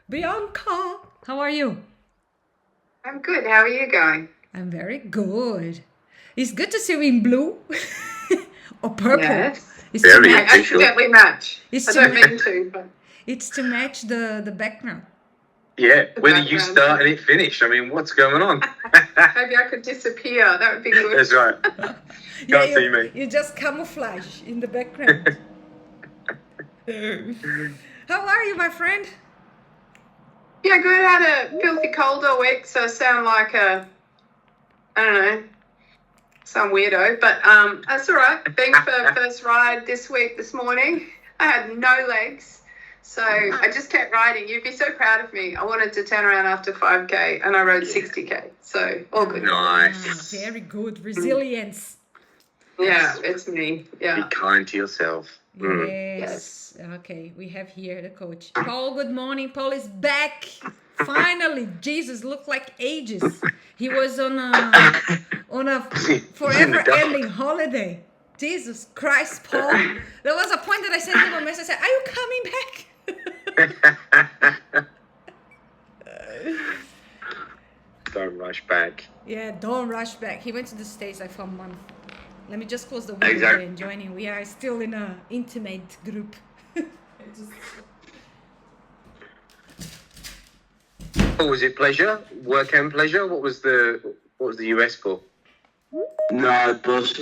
Bianca, how are you? I'm good. How are you going? I'm very good. It's good to see you in blue or purple. Yes. It's to Very I match. official. accidentally match. It's I to don't ma- mean to, but it's to match the background. Yeah, the whether you background. start and it finish. I mean, what's going on? Maybe I could disappear. That would be good. That's right. Yeah, Can't see me. you just camouflage in the background. How are you, my friend? Yeah, good. I had a filthy cold all week, so I sound like I don't know, some weirdo. But that's all right. Being for first ride this morning, I had no legs. So I just kept riding. You'd be so proud of me. I wanted to turn around after 5K and I rode 60K. So all good. Nice. Very good. Resilience. Yeah, it's me. Be Yeah. kind to yourself. Yes. Okay, we have here the coach. Paul, good morning. Paul is back. Finally, Jesus, looked like ages. He was on a forever ending holiday. Jesus Christ, Paul. There was a point that I sent him a message. I said, "Are you coming back?" Don't rush back. Yeah, don't rush back. He went to the States like for a month. Let me just close the window Exactly. and join him. We are still in a intimate group. Oh, was it pleasure? Work and pleasure? What was the US for? No, it was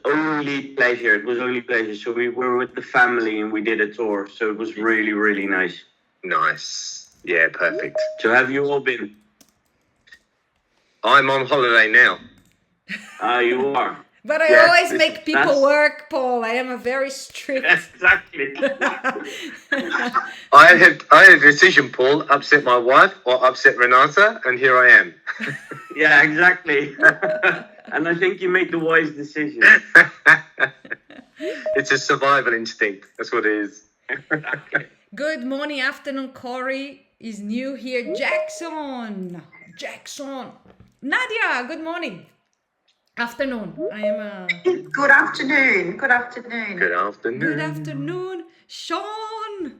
only pleasure. It was only pleasure. So we were with the family and we did a tour. So it was really, really nice. Nice. Yeah, perfect. So have you all been? I'm on holiday now. You are. But I Yeah, always make people that's- work, Paul. I am a very strict. Exactly. I had a decision, Paul, upset my wife or upset Renata, and here I am. Yeah, exactly. And I think you made the wise decision. It's a survival instinct. That's what it is. Good morning, afternoon. Corey is new here. Jackson. Nadia, good morning. Afternoon. I am Good afternoon. Good afternoon. Good afternoon. Good afternoon, Sean.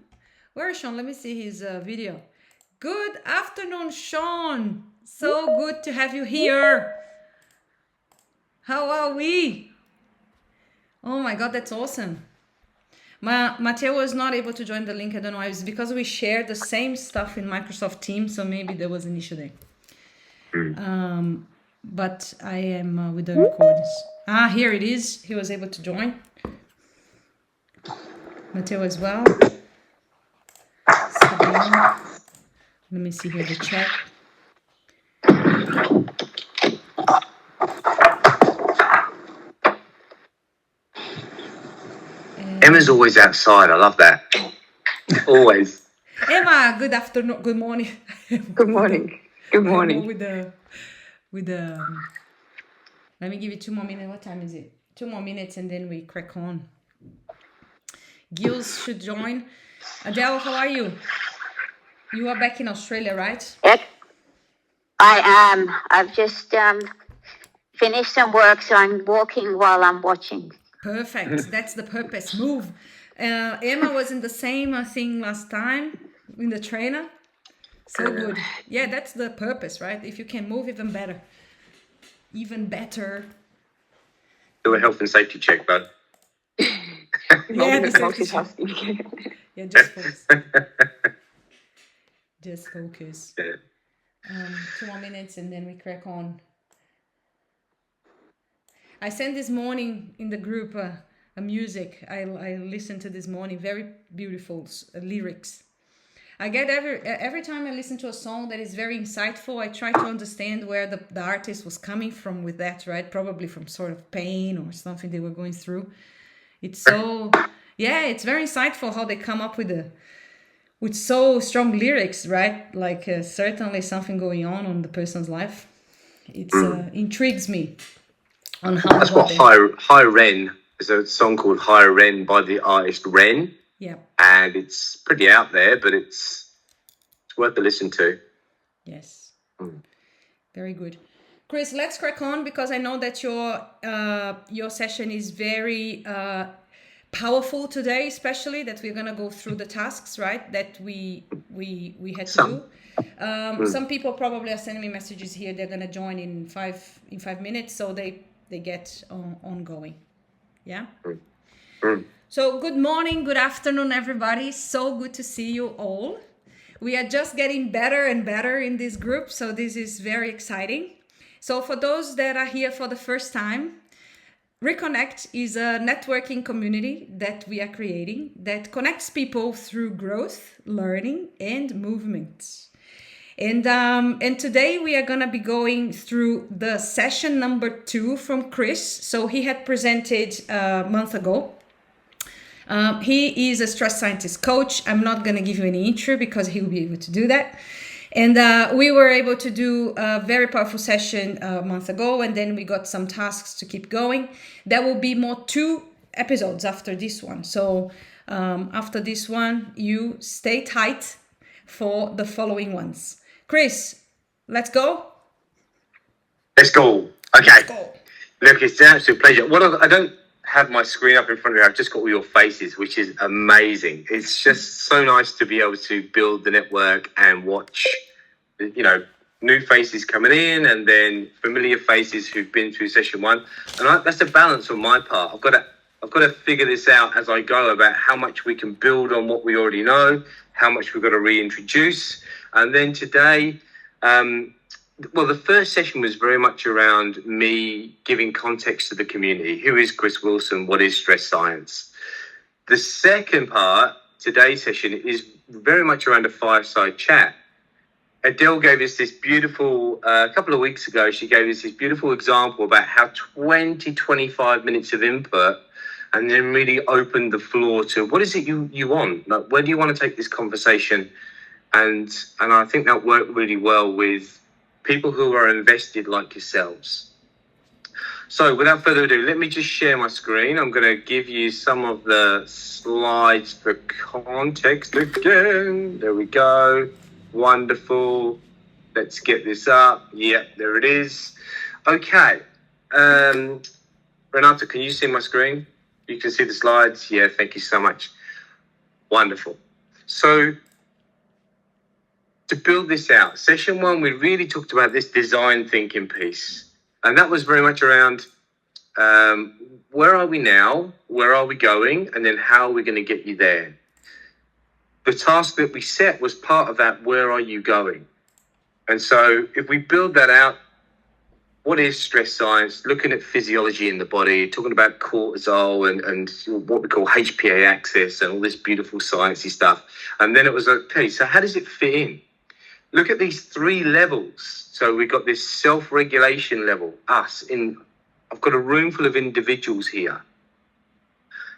Where is Sean? Let me see his video. Good afternoon, Sean. So good to have you here. How are we? Oh my God, that's awesome. Matteo was not able to join the link. I don't know. It's because we shared the same stuff in Microsoft Teams, so maybe there was an issue there. But I am with the recordings. Here it is. He was able to join. Matteo as well. Sabine. Let me see here the chat. Emma's always outside. I love that. Always. Emma, good afternoon. Good morning. Good morning. Good morning. With the let me give you 2 more minutes. What time is it? 2 more minutes and then we crack on. Gilles should join. Adele, how are you? You are back in Australia, right? Yep, I am. I've just finished some work, so I'm walking while I'm watching. Perfect. That's the purpose. Move. Emma was in the same thing last time in the trainer. So good. Yeah, that's the purpose, right? If you can move, even better. Even better. Do a health and safety check, bud. Yeah, the Multitasking. Yeah, just focus. Just focus. Yeah. 2 more minutes and then we crack on. I sent this morning in the group a music I listened to this morning. Very beautiful lyrics. I get every time I listen to a song that is very insightful, I try to understand where the artist was coming from with that, right? Probably from sort of pain or something they were going through. It's so, yeah, it's very insightful how they come up with so strong lyrics, right? Like certainly something going on the person's life. It intrigues me on how. That's what High Ren. There's a song called High Ren by the artist Ren. Yeah. And it's pretty out there, but it's worth a listen to. Yes. Very good. Chris, let's crack on because I know that your session is very powerful today, especially that we're gonna go through the tasks, right? That we had to do. Some people probably are sending me messages here. They're gonna join in 5 minutes, so they get ongoing. Yeah. So good morning, good afternoon, everybody. So good to see you all. We are just getting better and better in this group, so this is very exciting. So for those that are here for the first time, REKONNEKT is a networking community that we are creating that connects people through growth, learning, and movement. And today we are going to be going through the session number 2 from Chris. So he had presented a month ago. He is a stress scientist coach. I'm not going to give you any intro because he will be able to do that. And we were able to do a very powerful session a month ago, and then we got some tasks to keep going. There will be more 2 episodes after this one. So after this one, you stay tight for the following ones. Chris, let's go. Let's go. Okay. Let's go. Look, it's an absolute pleasure. I don't have my screen up in front of me. I've just got all your faces, which is amazing. It's just so nice to be able to build the network and watch, new faces coming in, and then familiar faces who've been through session 1. And that's a balance on my part. I've got to figure this out as I go about how much we can build on what we already know, how much we've got to reintroduce. And then today, the first session was very much around me giving context to the community. Who is Chris Wilson? What is stress science? The second part, today's session, is very much around a fireside chat. Adele gave us this beautiful, a couple of weeks ago, she gave us this beautiful example about how 25 minutes of input and then really opened the floor to what is it you want? Like, where do you want to take this conversation? And I think that worked really well with people who are invested like yourselves. So without further ado, let me just share my screen. I'm going to give you some of the slides for context again. There we go. Wonderful. Let's get this up. Yep, there it is. Okay. Renata, can you see my screen? You can see the slides. Yeah, thank you so much. Wonderful. So to build this out, session 1, we really talked about this design thinking piece. And that was very much around where are we now? Where are we going? And then how are we going to get you there? The task that we set was part of that, where are you going? And so if we build that out, what is stress science? Looking at physiology in the body, talking about cortisol and what we call HPA axis and all this beautiful sciencey stuff. And then it was okay, so how does it fit in? Look at these 3 levels. So we've got this self-regulation level, us. I've got a room full of individuals here.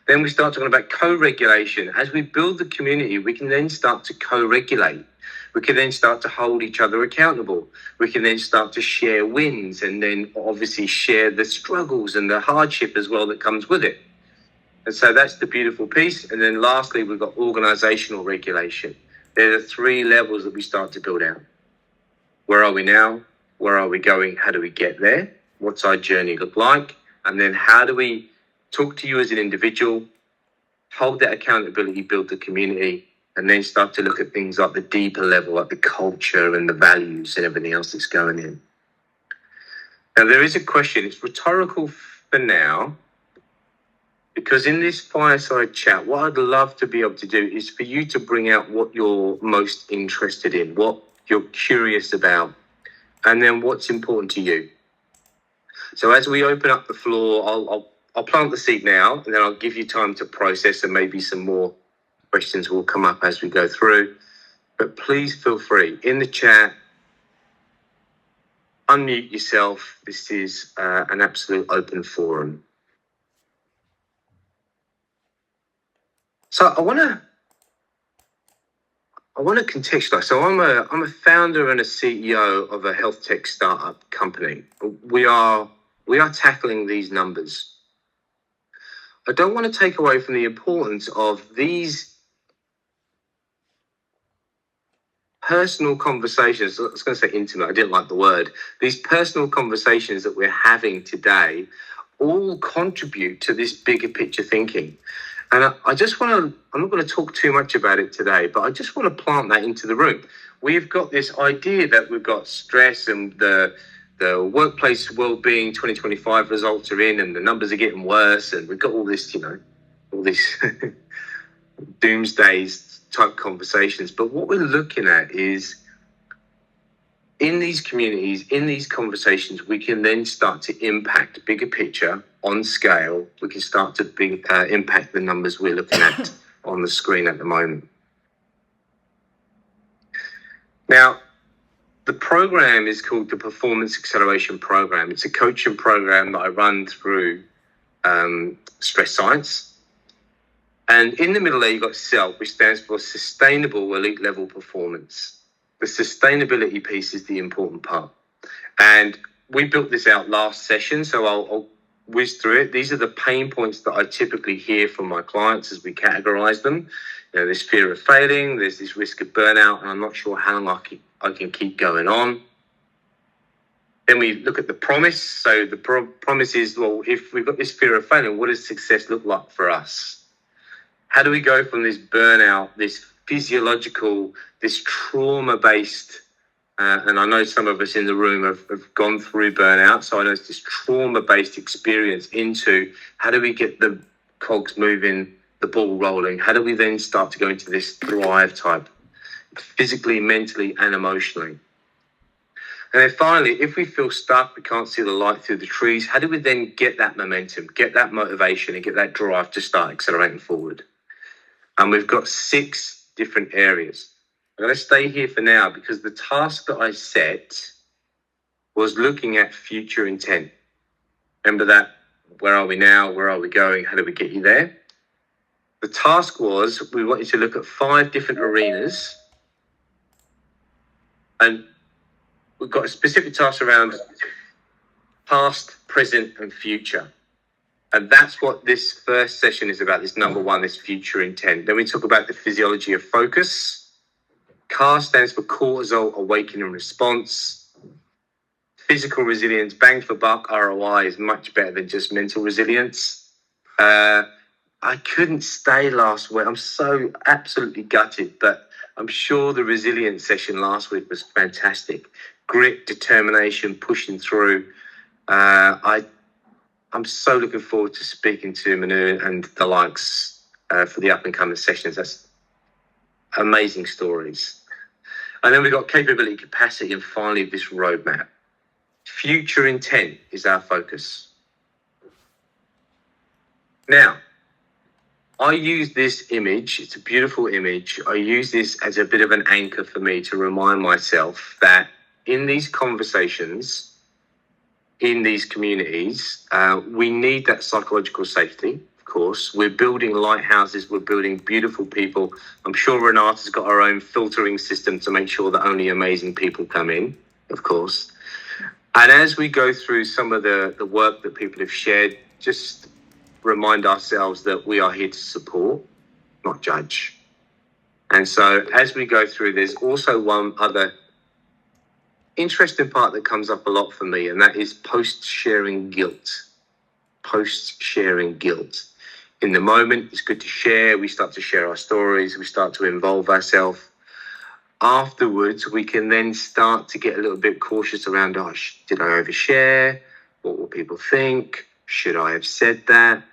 Then we start talking about co-regulation. As we build the community, we can then start to co-regulate. We can then start to hold each other accountable. We can then start to share wins and then obviously share the struggles and the hardship as well that comes with it. And so that's the beautiful piece. And then lastly, we've got organisational regulation. There are 3 levels that we start to build out. Where are we now? Where are we going? How do we get there? What's our journey look like? And then how do we talk to you as an individual, hold that accountability, build the community, and then start to look at things like the deeper level, like the culture and the values and everything else that's going in. Now, there is a question. It's rhetorical for now, because in this fireside chat, what I'd love to be able to do is for you to bring out what you're most interested in, what you're curious about, and then what's important to you. So as we open up the floor, I'll plant the seed now, and then I'll give you time to process, and maybe some more questions will come up as we go through. But please feel free in the chat, unmute yourself. This is an absolute open forum. So I want to contextualize. So I'm a founder and a CEO of a health tech startup company. We are tackling these numbers. I don't want to take away from the importance of these personal conversations. I was going to say intimate. I didn't like the word. These personal conversations that we're having today all contribute to this bigger picture thinking. And I just want to, I'm not going to talk too much about it today, but I just want to plant that into the room. We've got this idea that we've got stress and the workplace well-being 2025 results are in and the numbers are getting worse. And we've got all this, all these doomsdays type conversations. But what we're looking at is in these communities, in these conversations, we can then start to impact bigger picture on scale. We can start to impact the numbers we're looking at on the screen at the moment. Now, the program is called the Performance Acceleration Program. It's a coaching program that I run through Stress Science. And in the middle there, you've got SELF, which stands for Sustainable Elite Level Performance. The sustainability piece is the important part. And we built this out last session, so I'll whiz through it. These are the pain points that I typically hear from my clients as we categorize them. There's fear of failing, there's this risk of burnout, and I'm not sure how long I can keep going on. Then we look at the promise. So the promise is, well, if we've got this fear of failing, what does success look like for us? How do we go from this burnout, this physiological, this trauma-based, and I know some of us in the room have gone through burnout, so I know it's this trauma-based experience into how do we get the cogs moving, the ball rolling? How do we then start to go into this thrive type, physically, mentally, and emotionally? And then finally, if we feel stuck, we can't see the light through the trees, how do we then get that momentum, get that motivation, and get that drive to start accelerating forward? And we've got 6 different areas. I'm going to stay here for now because the task that I set was looking at future intent. Remember that? Where are we now? Where are we going? How do we get you there? The task was we wanted to look at 5 different arenas, and we've got a specific task around past, present, and future. And that's what this first session is about, this number 1, this future intent. Then we talk about the physiology of focus. CAR stands for cortisol awakening response. Physical resilience, bang for buck, ROI is much better than just mental resilience. I couldn't stay last week. I'm so absolutely gutted, but I'm sure the resilience session last week was fantastic. Grit, determination, pushing through. I'm so looking forward to speaking to Manu and the likes for the up and coming sessions. That's amazing stories. And then we've got capability, capacity, and finally this roadmap. Future intent is our focus. Now, I use this image, it's a beautiful image. I use this as a bit of an anchor for me to remind myself that in these conversations, in these communities, we need that psychological safety, of course. We're building lighthouses, we're building beautiful people. I'm sure Renata's got her own filtering system to make sure that only amazing people come in, of course. And as we go through some of the work that people have shared, just remind ourselves that we are here to support, not judge. And so as we go through, there's also one other interesting part that comes up a lot for me, and that is post-sharing guilt. Post-sharing guilt. In the moment, it's good to share. We start to share our stories. We start to involve ourselves. Afterwards, we can then start to get a little bit cautious around, did I overshare? What will people think? Should I have said that?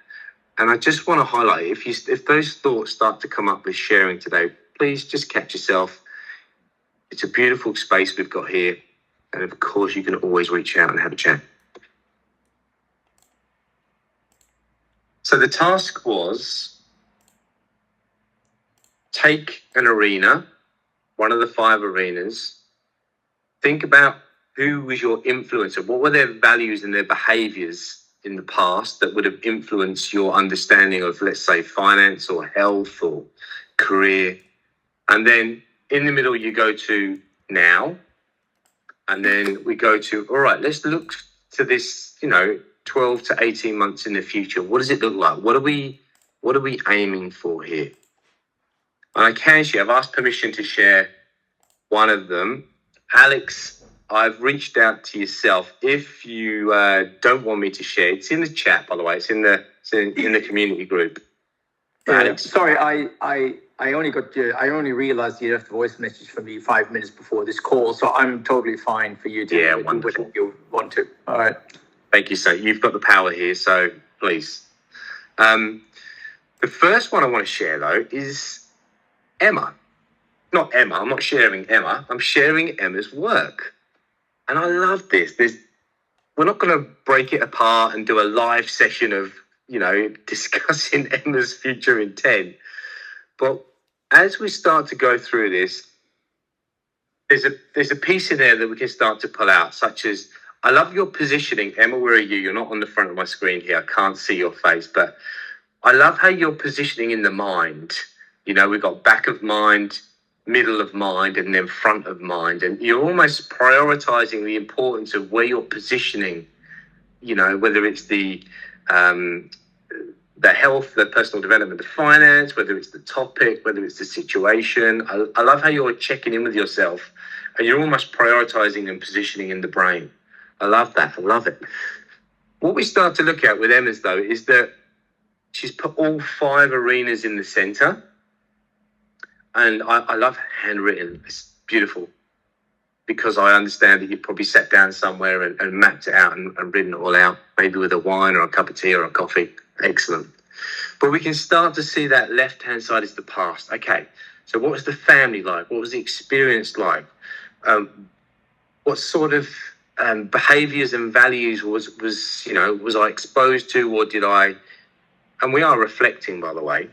And I just want to highlight, if those thoughts start to come up with sharing today, please just catch yourself. It's a beautiful space we've got here. And of course, you can always reach out and have a chat. So the task was take an arena, one of the 5 arenas, think about who was your influencer, what were their values and their behaviors in the past that would have influenced your understanding of, let's say, finance or health or career. And then in the middle, you go to now. And then we go to, all right, let's look to this, 12 to 18 months in the future. What does it look like? What are we aiming for here? And I can share, I've asked permission to share one of them. Alex, I've reached out to yourself. If you don't want me to share, it's in the chat, by the way. It's in the community group. Alex. Sorry, I only realized you left a voice message for me 5 minutes before this call, so I'm totally fine for you to do whatever you want to. All right. Thank you, sir. You've got the power here, so please. The first one I want to share, though, is Emma. Not Emma. I'm not sharing Emma. I'm sharing Emma's work. And I love this. We're not going to break it apart and do a live session of, discussing Emma's future intent. But as we start to go through this, there's a piece in there that we can start to pull out, such as, I love your positioning. Emma, where are you? You're not on the front of my screen here. I can't see your face, but I love how you're positioning in the mind. We've got back of mind, middle of mind, and then front of mind. And you're almost prioritizing the importance of where you're positioning, whether it's the health, the personal development, the finance, whether it's the topic, whether it's the situation. I love how you're checking in with yourself and you're almost prioritizing and positioning in the brain. I love that. I love it. What we start to look at with Emma's, though, is that she's put all 5 arenas in the center. And I love handwritten. It's beautiful. Because I understand that you probably sat down somewhere and mapped it out and written it all out, maybe with a wine or a cup of tea or a coffee. Excellent. But we can start to see that left-hand side is the past. Okay, so what was the family like? What was the experience like? What sort of behaviours and values was I exposed to, or did I? And we are reflecting, by the way.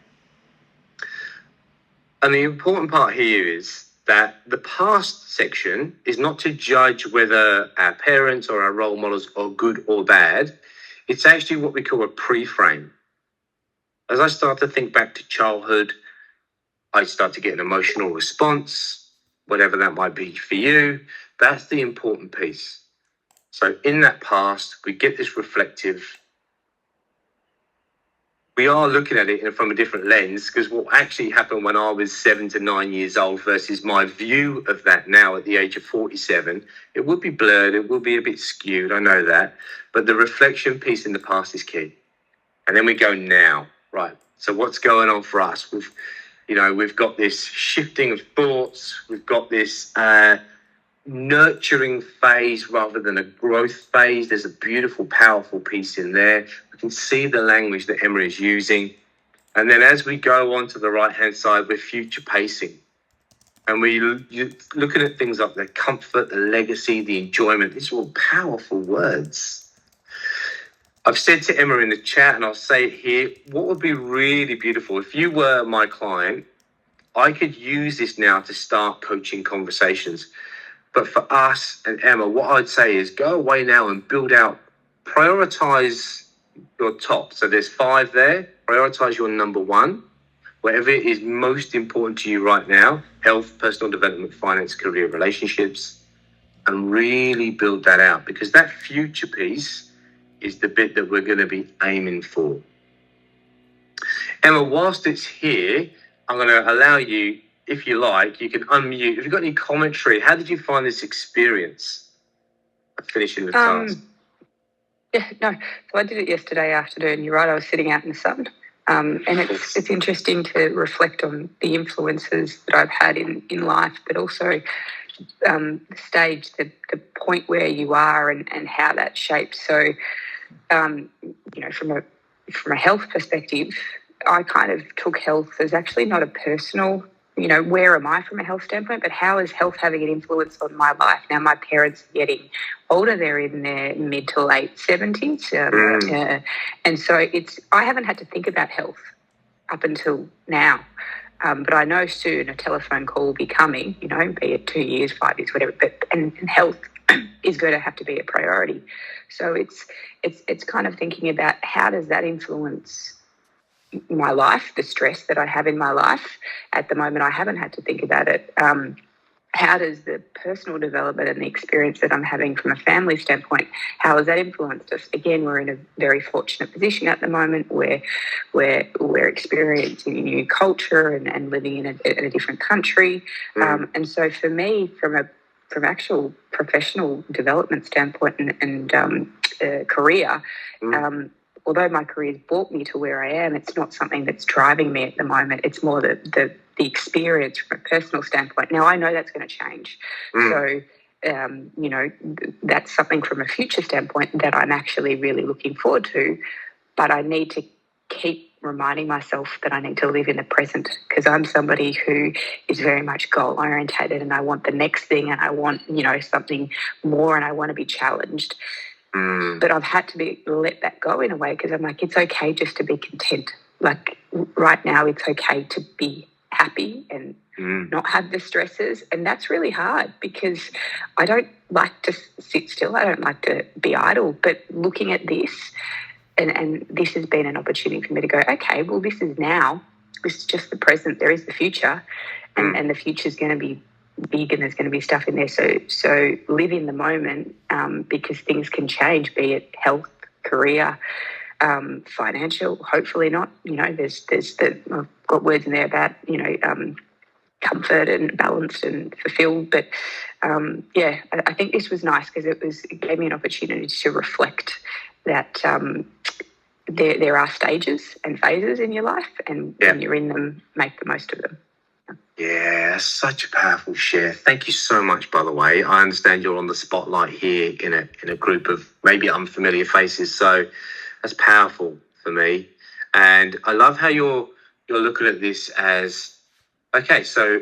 And the important part here is that the past section is not to judge whether our parents or our role models are good or bad. It's actually what we call a pre-frame. As I start to think back to childhood, I start to get an emotional response, whatever that might be for you. That's the important piece. So in that past, we get this reflective. We are looking at it from a different lens, because what actually happened when I was 7 to 9 years old versus my view of that now at the age of 47, it would be blurred, it will be a bit skewed, I know that. But the reflection piece in the past is key. And then we go now, right? So what's going on for us? We've got this shifting of thoughts. We've got this nurturing phase rather than a growth phase. There's a beautiful, powerful piece in there. We can see the language that Emma is using. And then as we go on to the right-hand side, we're future pacing. And you're looking at things like the comfort, the legacy, the enjoyment. These are all powerful words. I've said to Emma in the chat, and I'll say it here, what would be really beautiful, if you were my client, I could use this now to start coaching conversations. But for us and Emma, what I'd say is go away now and build out, prioritize your top. So there's 5 there. Prioritize your number 1, whatever is most important to you right now: health, personal development, finance, career, relationships, and really build that out, because that future piece is the bit that we're going to be aiming for. Emma, whilst it's here, I'm going to allow you, if you like, you can unmute. Have you got any commentary? How did you find this experience of finishing the task? Yeah, no. So I did it yesterday afternoon. You're right, I was sitting out in the sun. And it's interesting to reflect on the influences that I've had in life, but also the stage, the point where you are and how that shapes. So, from a health perspective, I kind of took health as actually not a personal, where am I from a health standpoint, but how is health having an influence on my life? Now, my parents are getting older. They're in their mid to late 70s. And so I haven't had to think about health up until now. But I know soon a telephone call will be coming, be it 2 years, 5 years, whatever, and health is going to have to be a priority. So it's kind of thinking about how does that influence my life, the stress that I have in my life. At the moment, I haven't had to think about it. How does the personal development and the experience that I'm having from a family standpoint, how has that influenced us? Again, we're in a very fortunate position at the moment where we're experiencing a new culture and living in a different country. And so for me, from actual professional development standpoint and career, although my career's brought me to where I am, it's not something that's driving me at the moment. It's more the experience from a personal standpoint. Now, I know that's going to change. So, you know, that's something from a future standpoint that I'm actually really looking forward to. But I need to keep reminding myself that I need to live in the present, because I'm somebody who is very much goal orientated, and I want the next thing, and I want, you know, something more, and I want to be challenged. But I've had to let that go in a way, because I'm like, it's okay just to be content. Like right now, it's okay to be happy and not have the stresses. And that's really hard, because I don't like to sit still. I don't like to be idle. But looking at this, and this has been an opportunity for me to go, okay, well, this is now. This is just the present. There is the future, and the future is going to be big, and there's going to be stuff in there. So live in the moment, because things can change, be it health, career, financial. Hopefully not. You know, there's I've got words in there about, you know, comfort and balanced and fulfilled. But yeah, I think this was nice, because it gave me an opportunity to reflect that there are stages and phases in your life, and when you're in them, make the most of them. Yeah, such a powerful share. Thank you so much, by the way. I understand you're on the spotlight here in a group of maybe unfamiliar faces, so that's powerful for me. And I love how you're looking at this as, okay, so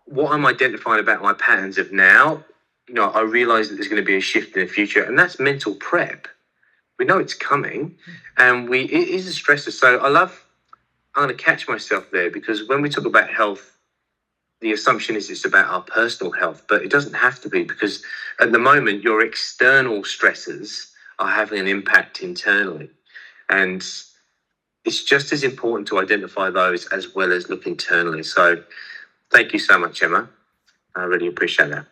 what I'm identifying about my patterns of now, you know, I realise that there's going to be a shift in the future, and that's mental prep. We know it's coming, and it is a stressor. So I'm going to catch myself there, because when we talk about health, the assumption is it's about our personal health, but it doesn't have to be, because at the moment your external stressors are having an impact internally, and it's just as important to identify those as well as look internally. So thank you so much, Emma. I really appreciate that.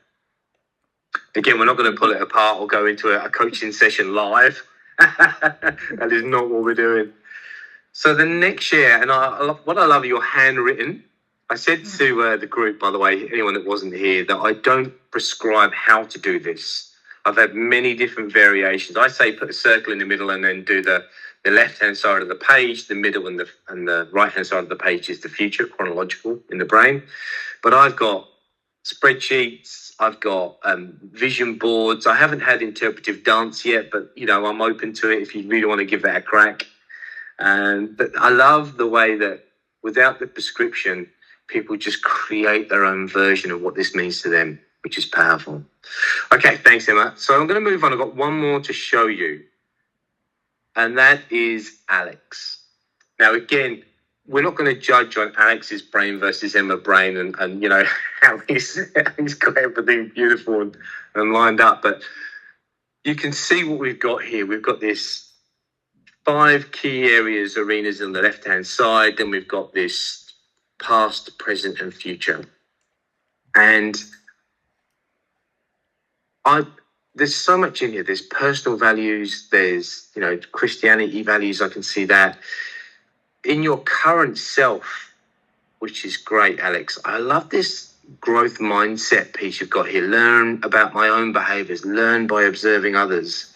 Again, we're not going to pull it apart or go into a coaching session live. That is not what we're doing. So the next share, and what I love, your handwritten. I said to the group, by the way, anyone that wasn't here, that I don't prescribe how to do this. I've had many different variations. I say put a circle in the middle and then do the left-hand side of the page, the middle and the right-hand side of the page is the future, chronological in the brain. But I've got spreadsheets, I've got vision boards. I haven't had interpretive dance yet, but, you know, I'm open to it if you really want to give that a crack. But I love the way that without the prescription, people just create their own version of what this means to them, which is powerful. Okay, thanks, Emma. So I'm going to move on. I've got one more to show you, and that is Alex. Now, again, we're not going to judge on Alex's brain versus Emma's brain and you know, how he's got everything beautiful and lined up. But you can see what we've got here. We've got this 5 key arenas on the left-hand side. Then we've got this past, present, and future. And there's so much in here. There's personal values. There's, you know, Christianity values. I can see that. In your current self, which is great, Alex. I love this growth mindset piece you've got here. Learn about my own behaviors. Learn by observing others.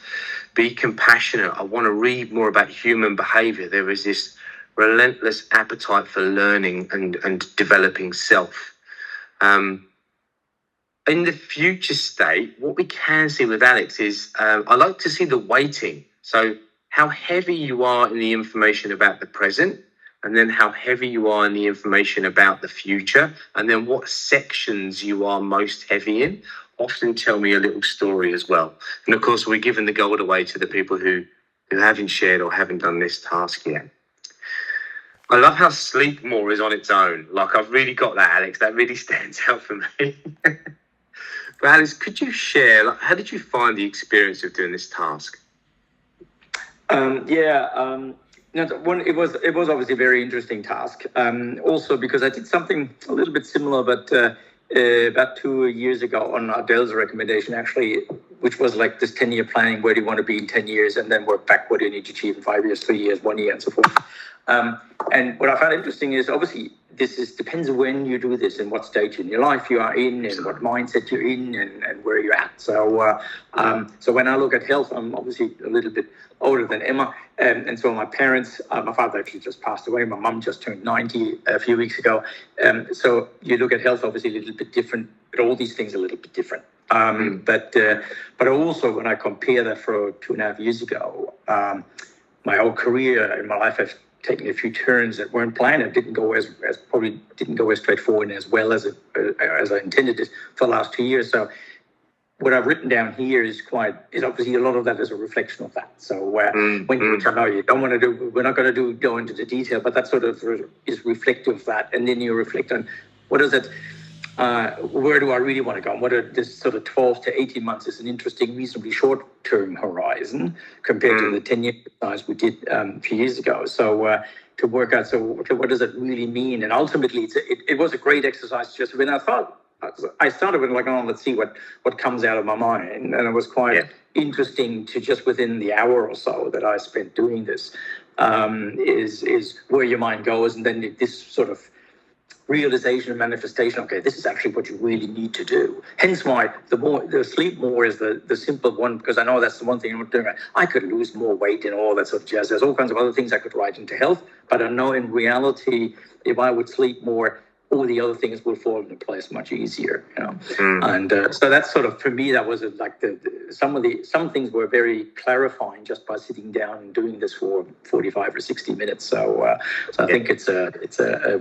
Be compassionate. I want to read more about human behavior. There is this relentless appetite for learning and developing self. In the future state, what we can see with Alex is, I like to see the weighting. So how heavy you are in the information about the present, and then how heavy you are in the information about the future, and then what sections you are most heavy in. Often tell me a little story as well. And of course, we're giving the gold away to the people who haven't shared or haven't done this task yet. I love how sleep more is on its own. Like, I've really got that, Alex. That really stands out for me. But Alex, could you share, like, how did you find the experience of doing this task? It was obviously a very interesting task. Also because I did something a little bit similar, but about 2 years ago on Adele's recommendation, actually, which was like this 10-year planning. Where do you want to be in 10 years? And then work back. What do you need to achieve in 5 years, 3 years, 1 year, and so forth. And what I found interesting is, obviously, depends when you do this and what stage in your life you are in and what mindset you're in and where you're at. So when I look at health, I'm obviously a little bit older than Emma, and so my parents, my father actually just passed away. My mum just turned 90 a few weeks ago. So you look at health, obviously a little bit different, but all these things are a little bit different. But also when I compare that for 2.5 years ago, my whole career in my life, I've taken a few turns that weren't planned. It didn't go as straightforward and as well as I intended it for the last 2 years. So what I've written down here is obviously a lot of that is a reflection of that. So when you tell me you don't want to do, we're not going to go into the detail, but that sort of is reflective of that. And then you reflect on what is it, where do I really want to go? And what are this sort of 12 to 18 months is an interesting, reasonably short-term horizon compared to the 10-year exercise we did a few years ago. So to work out, what does it really mean? And ultimately, it was a great exercise. Just when I started with let's see what comes out of my mind. And it was quite interesting to just within the hour or so that I spent doing this is where your mind goes. And then this sort of realization and manifestation, okay, this is actually what you really need to do. Hence why the sleep more is the simple one, because I know that's the one thing I'm not doing. I could lose more weight and all that sort of jazz. There's all kinds of other things I could write into health, but I know in reality, if I would sleep more, all the other things will fall into place much easier, And so that's sort of, for me, that was like some things were very clarifying just by sitting down and doing this for 45 or 60 minutes. So I think it's a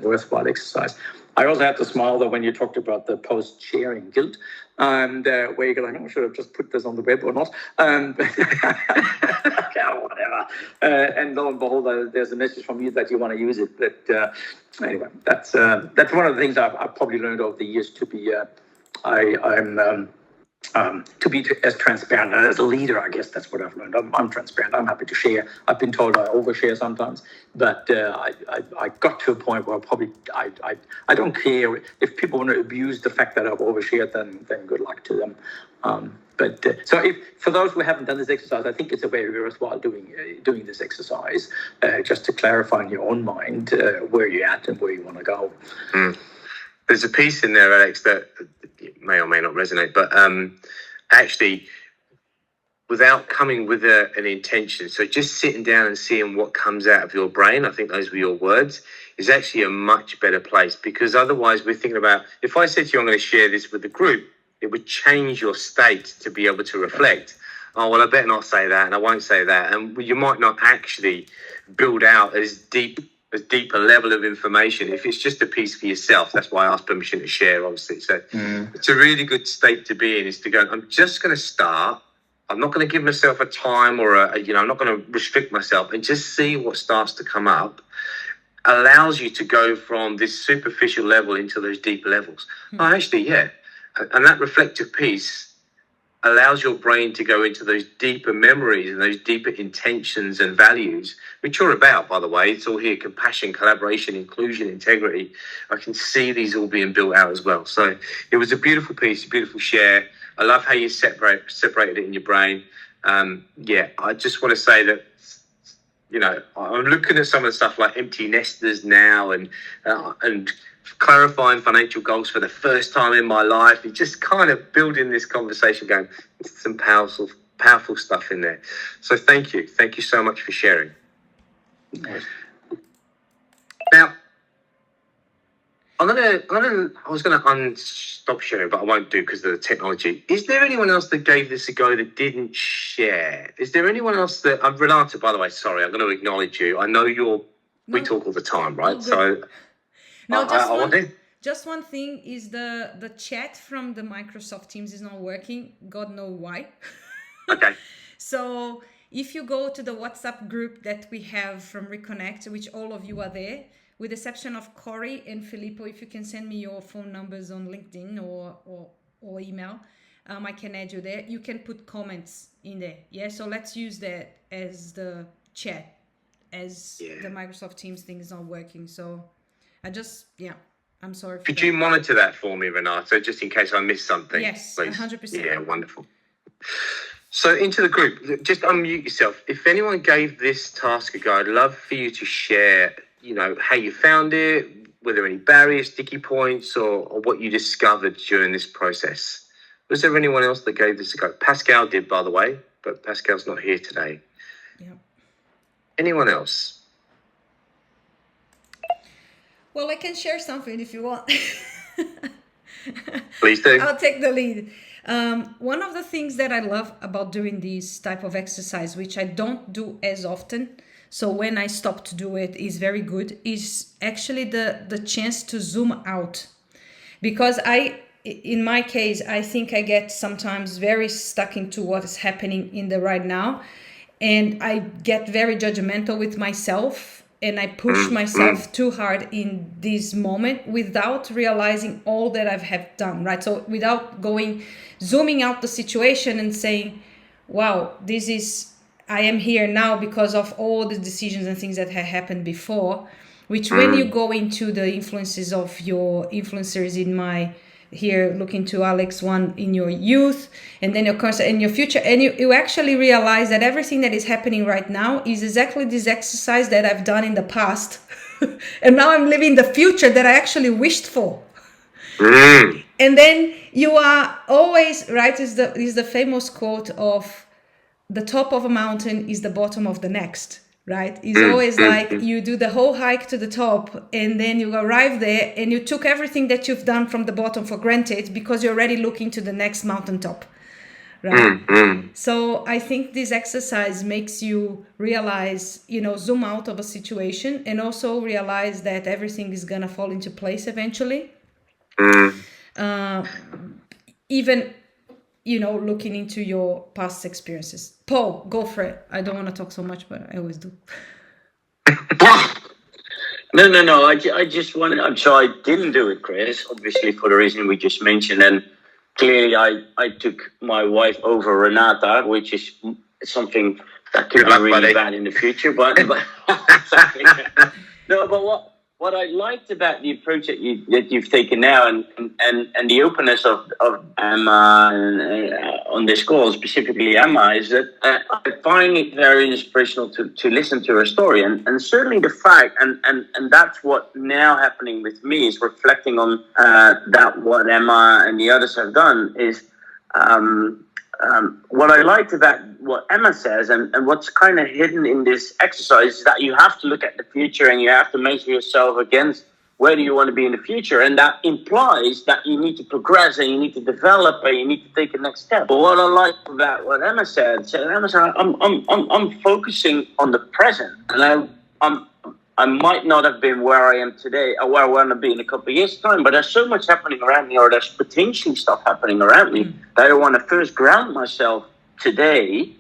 worthwhile exercise. I also had to smile though when you talked about the post-sharing guilt, and where you go like, should I just put this on the web or not? Whatever. And lo and behold, there's a message from you that you want to use it. But anyway, that's one of the things I've probably learned over the years to be. To be as transparent as a leader, I guess that's what I've learned. I'm transparent. I'm happy to share. I've been told I overshare sometimes, but I got to a point where I don't care if people want to abuse the fact that I've overshared. Then good luck to them. So if for those who haven't done this exercise, I think it's a very worthwhile doing this exercise just to clarify in your own mind where you're at and where you want to go. There's a piece in there, Alex, that may or may not resonate, but actually, without coming with an intention, so just sitting down and seeing what comes out of your brain, I think those were your words, is actually a much better place, because otherwise we're thinking about, if I said to you, I'm going to share this with the group, it would change your state to be able to reflect. Oh, well, I better not say that, and I won't say that. And you might not actually build out as deeper level of information if it's just a piece for yourself. That's why I asked permission to share, obviously. So it's a really good state to be in, is to go, I'm just going to start. I'm not going to give myself a time or I'm not going to restrict myself, and just see what starts to come up. Allows you to go from this superficial level into those deeper levels. Oh, actually, yeah. And that reflective piece allows your brain to go into those deeper memories and those deeper intentions and values, which are about, by the way, it's all here: compassion, collaboration, inclusion, integrity. I can see these all being built out as well. So it was a beautiful piece, a beautiful share. I love how you separated it in your brain. I just want to say that, I'm looking at some of the stuff like empty nesters now and clarifying financial goals for the first time in my life. It's just kind of building this conversation going, some powerful stuff in there. So thank you so much for sharing. Now, I was gonna stop sharing, but I won't do because of the technology. Is there anyone else that gave this a go that didn't share? Is there anyone else that Renata, by the way, sorry, I'm going to acknowledge you. I know we talk all the time, right? So no, just one thing is the chat from the Microsoft Teams is not working. God knows why. Okay. So if you go to the WhatsApp group that we have from Reconnect, which all of you are there, with the exception of Corey and Filippo, if you can send me your phone numbers on LinkedIn or email, I can add you there. You can put comments in there. Yeah, so let's use that as the chat, as the Microsoft Teams thing is not working. So I'm sorry for Could you monitor that for me, Renata, just in case I missed something? Yes, please? 100%. Yeah, wonderful. So into the group, just unmute yourself. If anyone gave this task a go, I'd love for you to share, how you found it, were there any barriers, sticky points, or what you discovered during this process. Was there anyone else that gave this a go? Pascal did, by the way, but Pascal's not here today. Yeah. Anyone else? Well, I can share something if you want. Please do. I'll take the lead. One of the things that I love about doing this type of exercise, which I don't do as often, so when I stop to do it is very good, is actually the chance to zoom out. Because in my case, I think I get sometimes very stuck into what is happening in the right now. And I get very judgmental with myself, and I push myself too hard in this moment without realizing all that I have done, right? So without zooming out the situation and saying, wow, I am here now because of all the decisions and things that have happened before, which when you go into the influences of your influencers here looking to Alex, one in your youth, and then of course in your future, and you actually realize that everything that is happening right now is exactly this exercise that I've done in the past. And now I'm living the future that I actually wished for. And then you are always, right, is the famous quote of the top of a mountain is the bottom of the next. Right? It's always like you do the whole hike to the top, and then you arrive there and you took everything that you've done from the bottom for granted because you're already looking to the next mountaintop. Right? So I think this exercise makes you realize, zoom out of a situation and also realize that everything is going to fall into place eventually. Even looking into your past experiences. Paul, go for it. I don't want to talk so much, but I always do. No. I just wanted. I'm sorry I didn't do it, Chris. Obviously, for the reason we just mentioned, and clearly, I took my wife over Renata, which is something that could be really bad in the future. But exactly. No, but what I liked about the approach that you've taken now, and the openness of Emma on this call, specifically Emma, is that I find it very inspirational to listen to her story, and certainly the fact, and that's what now happening with me is reflecting on that what Emma and the others have done is. What I liked about what Emma says and what's kind of hidden in this exercise is that you have to look at the future and you have to measure yourself against where do you want to be in the future. And that implies that you need to progress and you need to develop and you need to take a next step. But what I like about what Emma said, I'm focusing on the present, and I might not have been where I am today or where I want to be in a couple of years' time, but there's so much happening around me, or there's potentially stuff happening around me that I want to first ground myself today,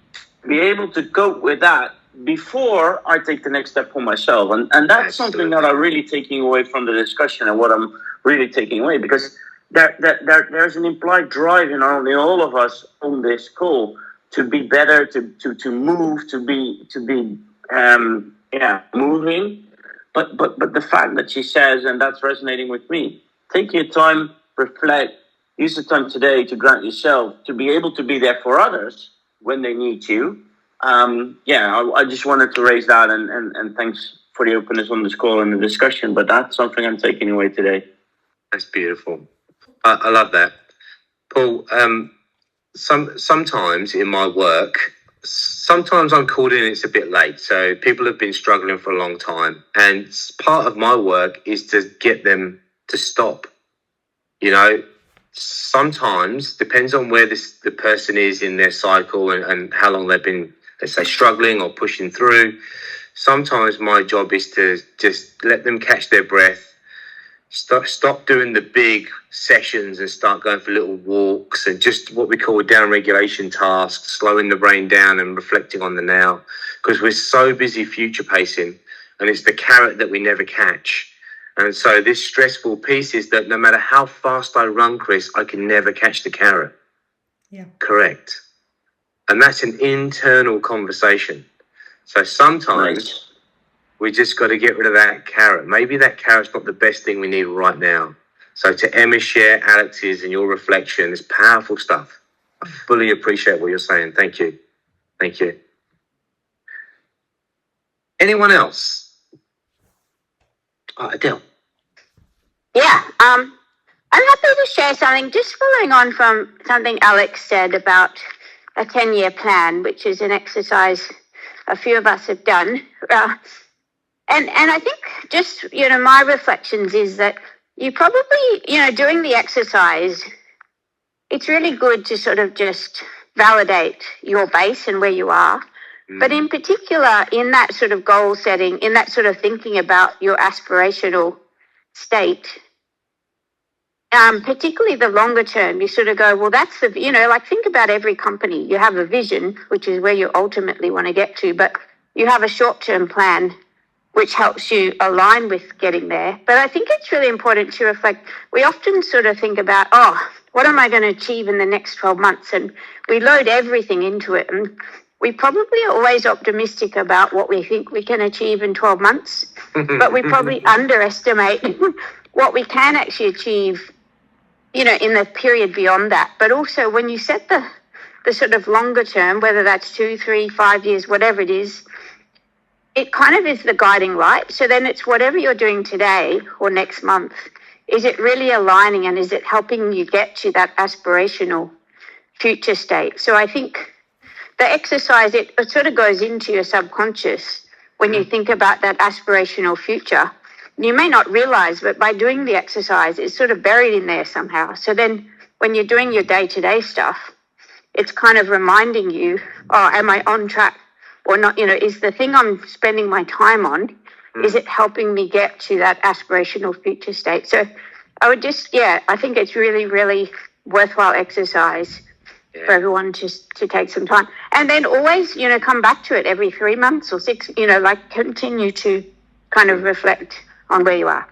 be able to cope with that before I take the next step for myself. And that's something that I'm really taking away from the discussion and what I'm really taking away, because there's an implied drive in all of us on this call to be better, to move, to be moving. But the fact that she says, and that's resonating with me, take your time, reflect, use the time today to grant yourself to be able to be there for others when they need you. I just wanted to raise that, and thanks for the openness on this call and the discussion, but that's something I'm taking away today. That's beautiful. I love that. Paul, sometimes in my work, sometimes I'm called in, it's a bit late. So people have been struggling for a long time. And part of my work is to get them to stop. Sometimes, depends on where the person is in their cycle and how long they've been, let's say, struggling or pushing through. Sometimes my job is to just let them catch their breath, stop doing the big sessions and start going for little walks and just what we call down regulation tasks, slowing the brain down and reflecting on the now, because we're so busy future pacing, and it's the carrot that we never catch. And so this stressful piece is that no matter how fast I run, Chris, I can never catch the carrot. Yeah. Correct. And that's an internal conversation. So sometimes we just got to get rid of that carrot. Maybe that carrot's not the best thing we need right now. So to Emma's share, Alex's, and your reflection, it's powerful stuff. I fully appreciate what you're saying. Thank you. Thank you. Anyone else? Adele. Yeah. I'm happy to share something, just following on from something Alex said about a 10-year plan, which is an exercise a few of us have done. And I think just, my reflections is that you probably, doing the exercise, it's really good to sort of just validate your base and where you are. But in particular, in that sort of goal setting, in that sort of thinking about your aspirational state, particularly the longer term, you sort of go, well, that's the, think about every company. You have a vision, which is where you ultimately want to get to, but you have a short-term plan, which helps you align with getting there. But I think it's really important to reflect. We often sort of think about, what am I going to achieve in the next 12 months? And we load everything into it. And we probably are always optimistic about what we think we can achieve in 12 months, but we probably underestimate what we can actually achieve, in the period beyond that. But also when you set the sort of longer term, whether that's 2, 3, 5 years, whatever it is, it kind of is the guiding light. So then it's whatever you're doing today or next month, is it really aligning and is it helping you get to that aspirational future state? So I think the exercise, it sort of goes into your subconscious when you think about that aspirational future. You may not realize, but by doing the exercise, it's sort of buried in there somehow. So then when you're doing your day-to-day stuff, it's kind of reminding you, am I on track or not? Is the thing I'm spending my time on, is it helping me get to that aspirational future state? So I would just, I think it's really, really worthwhile exercise for everyone to take some time. And then always, come back to it every 3 months or 6, continue to kind of reflect on where you are.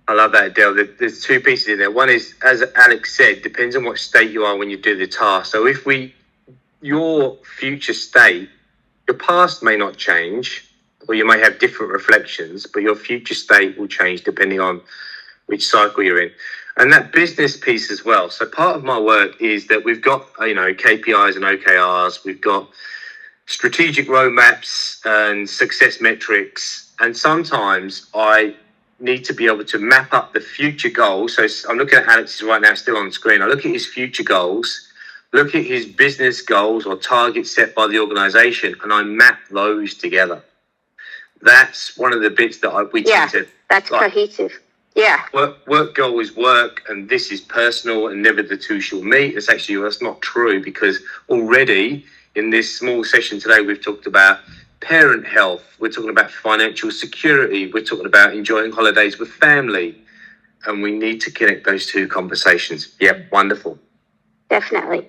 I love that, Adele. There's two pieces in there. One is, as Alex said, depends on what state you are when you do the task. So if your future state, your past may not change, or you may have different reflections, but your future state will change depending on which cycle you're in. And that business piece as well. So part of my work is that we've got, KPIs and OKRs. We've got strategic roadmaps and success metrics. And sometimes I need to be able to map up the future goals. So I'm looking at Alex's right now, still on the screen. I look at his future goals, look at his business goals or targets set by the organisation, and I map those together. That's one of the bits that we tend to... that's cohesive. Yeah. Work goal is work, and this is personal, and never the two shall meet. That's not true, because already in this small session today, we've talked about parent health. We're talking about financial security. We're talking about enjoying holidays with family, and we need to connect those two conversations. Yep, wonderful. Definitely.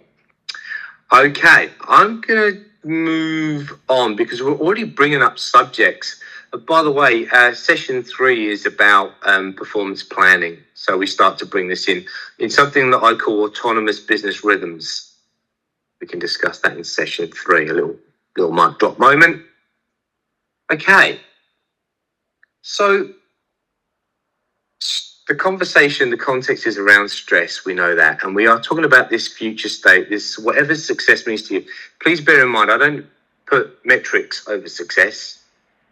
Okay, I'm going to move on because we're already bringing up subjects. By the way, session 3 is about performance planning. So we start to bring this in something that I call autonomous business rhythms. We can discuss that in session 3, a little mic drop moment. Okay. So the conversation, the context is around stress. We know that. And we are talking about this future state, this whatever success means to you. Please bear in mind, I don't put metrics over success.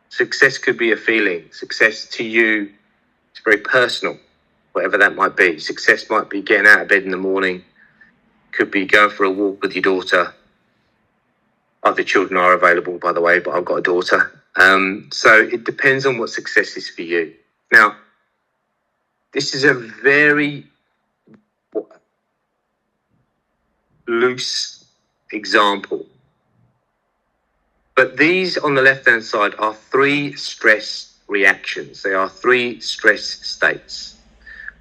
Success could be a feeling. Success to you is very personal, whatever that might be. Success might be getting out of bed in the morning. Could be going for a walk with your daughter. Other children are available, by the way, but I've got a daughter. So it depends on what success is for you. Now, this is a very loose example. But these on the left-hand side are 3 stress reactions. They are 3 stress states.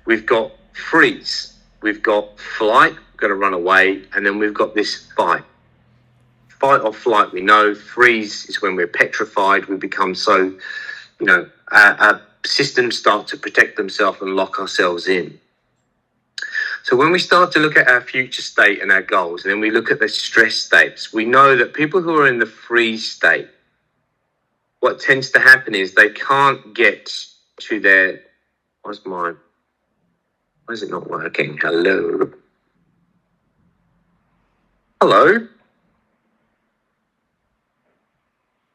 We've got freeze, we've got flight, we're going to run away, and then we've got this fight. Fight or flight, we know. Freeze is when we're petrified. We become so, our systems start to protect themselves and lock ourselves in. So when we start to look at our future state and our goals, and then we look at the stress states, we know that people who are in the freeze state, what tends to happen is they can't get to their... Why is it not working? Hello?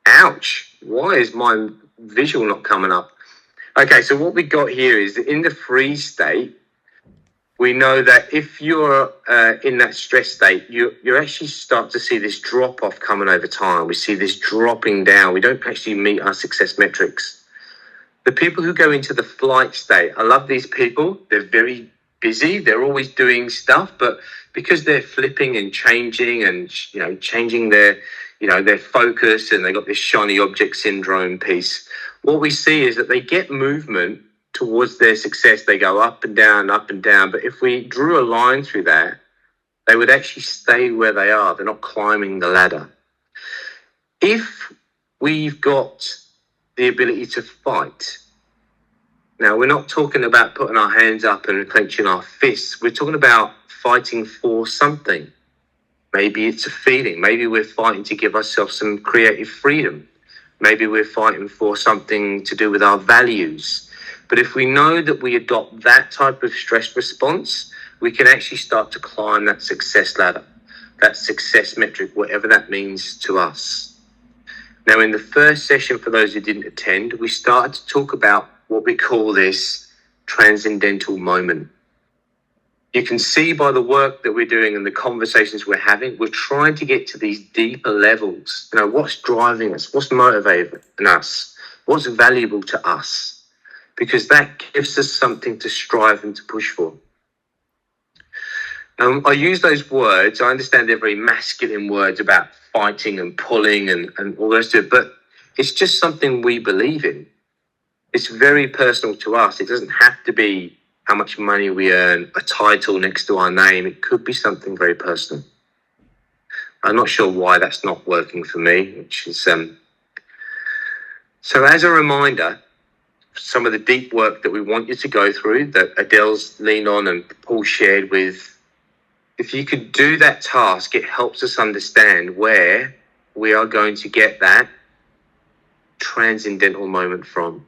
Ouch. Why is my visual not coming up? Okay, so what we got here is that in the freeze state, We know that if you're in that stress state, you actually start to see this drop off coming over time. We see this dropping down. We don't actually meet our success metrics. The people who go into the flight state, I love these people. They're very busy. They're always doing stuff, but because they're flipping and changing and, changing their focus, and they got this shiny object syndrome piece, what we see is that they get movement towards their success. They go up and down, up and down. But if we drew a line through that, they would actually stay where they are. They're not climbing the ladder. If we've got the ability to fight, now we're not talking about putting our hands up and clenching our fists. We're talking about fighting for something. Maybe it's a feeling. Maybe we're fighting to give ourselves some creative freedom. Maybe we're fighting for something to do with our values. But if we know that we adopt that type of stress response, we can actually start to climb that success ladder, that success metric, whatever that means to us. Now, in the first session, for those who didn't attend, we started to talk about what we call this transcendental moment. You can see by the work that we're doing and the conversations we're having, we're trying to get to these deeper levels. What's driving us? What's motivating us? What's valuable to us? Because that gives us something to strive and to push for. I use those words. I understand they're very masculine words about fighting and pulling and all the rest of it, but it's just something we believe in. It's very personal to us. It doesn't have to be how much money we earn, a title next to our name. It could be something very personal. I'm not sure why that's not working for me, which is so as a reminder, some of the deep work that we want you to go through, that Adele's leaned on and Paul shared with, if you could do that task, it helps us understand where we are going to get that transcendental moment from.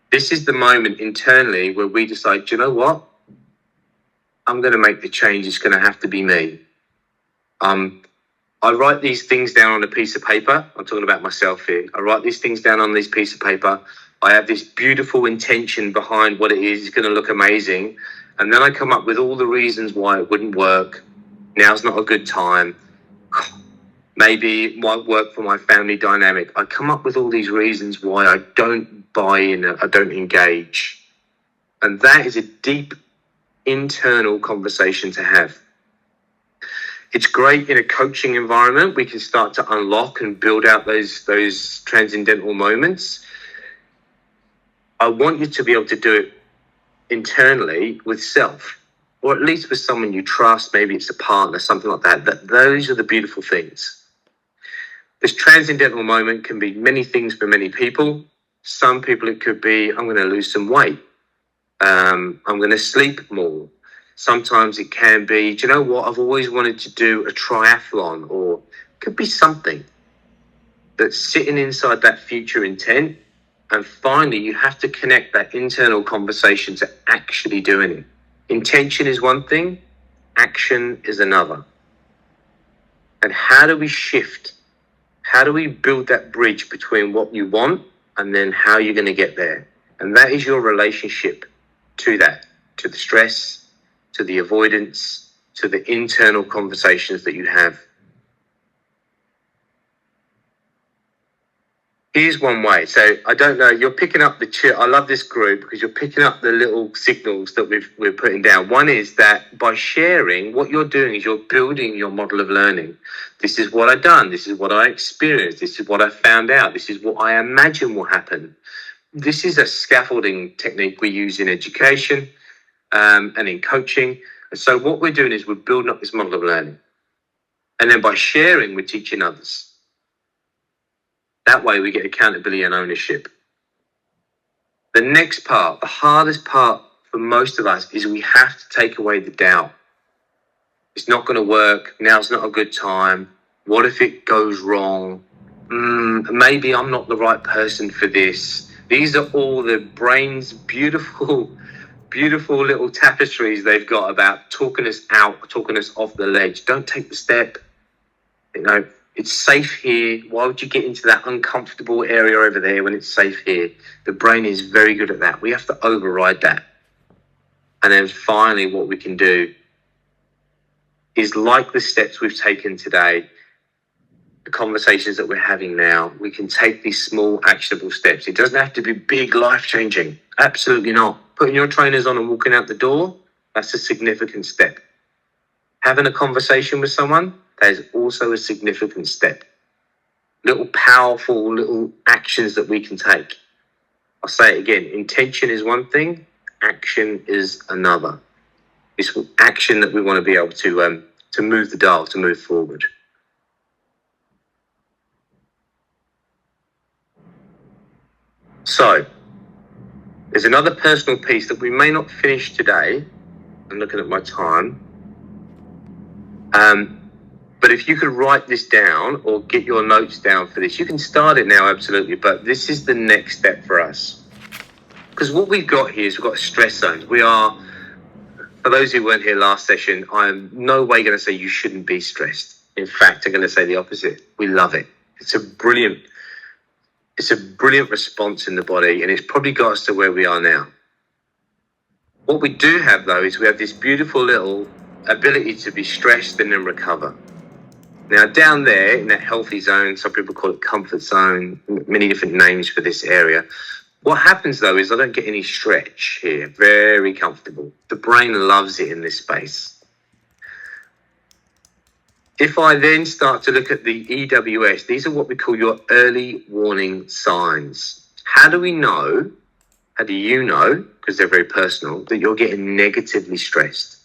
This is the moment internally where we decide, do you know what? I'm going to make the change. It's going to have to be me. I write these things down on a piece of paper. I'm talking about myself here. I write these things down on this piece of paper. I have this beautiful intention behind what it is. It's going to look amazing. And then I come up with all the reasons why it wouldn't work. Now's not a good time. Maybe it won't work for my family dynamic. I come up with all these reasons why I don't buy in, I don't engage. And that is a deep internal conversation to have. It's great in a coaching environment. We can start to unlock and build out those transcendental moments. I want you to be able to do it internally with self, or at least with someone you trust. Maybe it's a partner, something like that. Those are the beautiful things. This transcendental moment can be many things for many people. Some people, it could be, I'm going to lose some weight. I'm going to sleep more. Sometimes it can be, do you know what? I've always wanted to do a triathlon, or it could be something that's sitting inside that future intent. And finally, you have to connect that internal conversation to actually doing it. Intention is one thing, action is another. And how do we shift? How do we build that bridge between what you want and then how you're going to get there? And that is your relationship to that, to the stress, to the avoidance, to the internal conversations that you have. Here's one way. So I don't know, you're picking up I love this group because you're picking up the little signals that we're putting down. One is that by sharing, what you're doing is you're building your model of learning. This is what I've done. This is what I experienced. This is what I found out. This is what I imagine will happen. This is a scaffolding technique we use in education and in coaching. And so what we're doing is we're building up this model of learning. And then by sharing, we're teaching others. That way we get accountability and ownership. The next part, the hardest part for most of us, is we have to take away the doubt. It's not going to work. Now's not a good time. What if it goes wrong? Maybe I'm not the right person for this. These are all the brain's beautiful little tapestries they've got about talking us out, talking us off the ledge. Don't take the step. It's safe here. Why would you get into that uncomfortable area over there when it's safe here? The brain is very good at that. We have to override that. And then finally, what we can do is, like the steps we've taken today, the conversations that we're having now, we can take these small actionable steps. It doesn't have to be big, life-changing. Absolutely not. Putting your trainers on and walking out the door, that's a significant step. Having a conversation with someone, that is also a significant step. Little powerful little actions that we can take. I'll say it again. Intention is one thing. Action is another. It's action that we want to be able to move the dial, to move forward. So, there's another personal piece that we may not finish today. I'm looking at my time. But if you could write this down or get your notes down for this, you can start it now, absolutely. But this is the next step for us. Because what we've got here is we've got stress zones. We are, for those who weren't here last session, I'm no way going to say you shouldn't be stressed. In fact, I'm going to say the opposite. We love it. It's a brilliant response in the body, and it's probably got us to where we are now. What we do have, though, is we have this beautiful little ability to be stressed and then recover. Now, down there in that healthy zone, some people call it comfort zone, many different names for this area. What happens, though, is I don't get any stretch here. Very comfortable. The brain loves it in this space. If I then start to look at the EWS, these are what we call your early warning signs. How do you know, because they're very personal, that you're getting negatively stressed?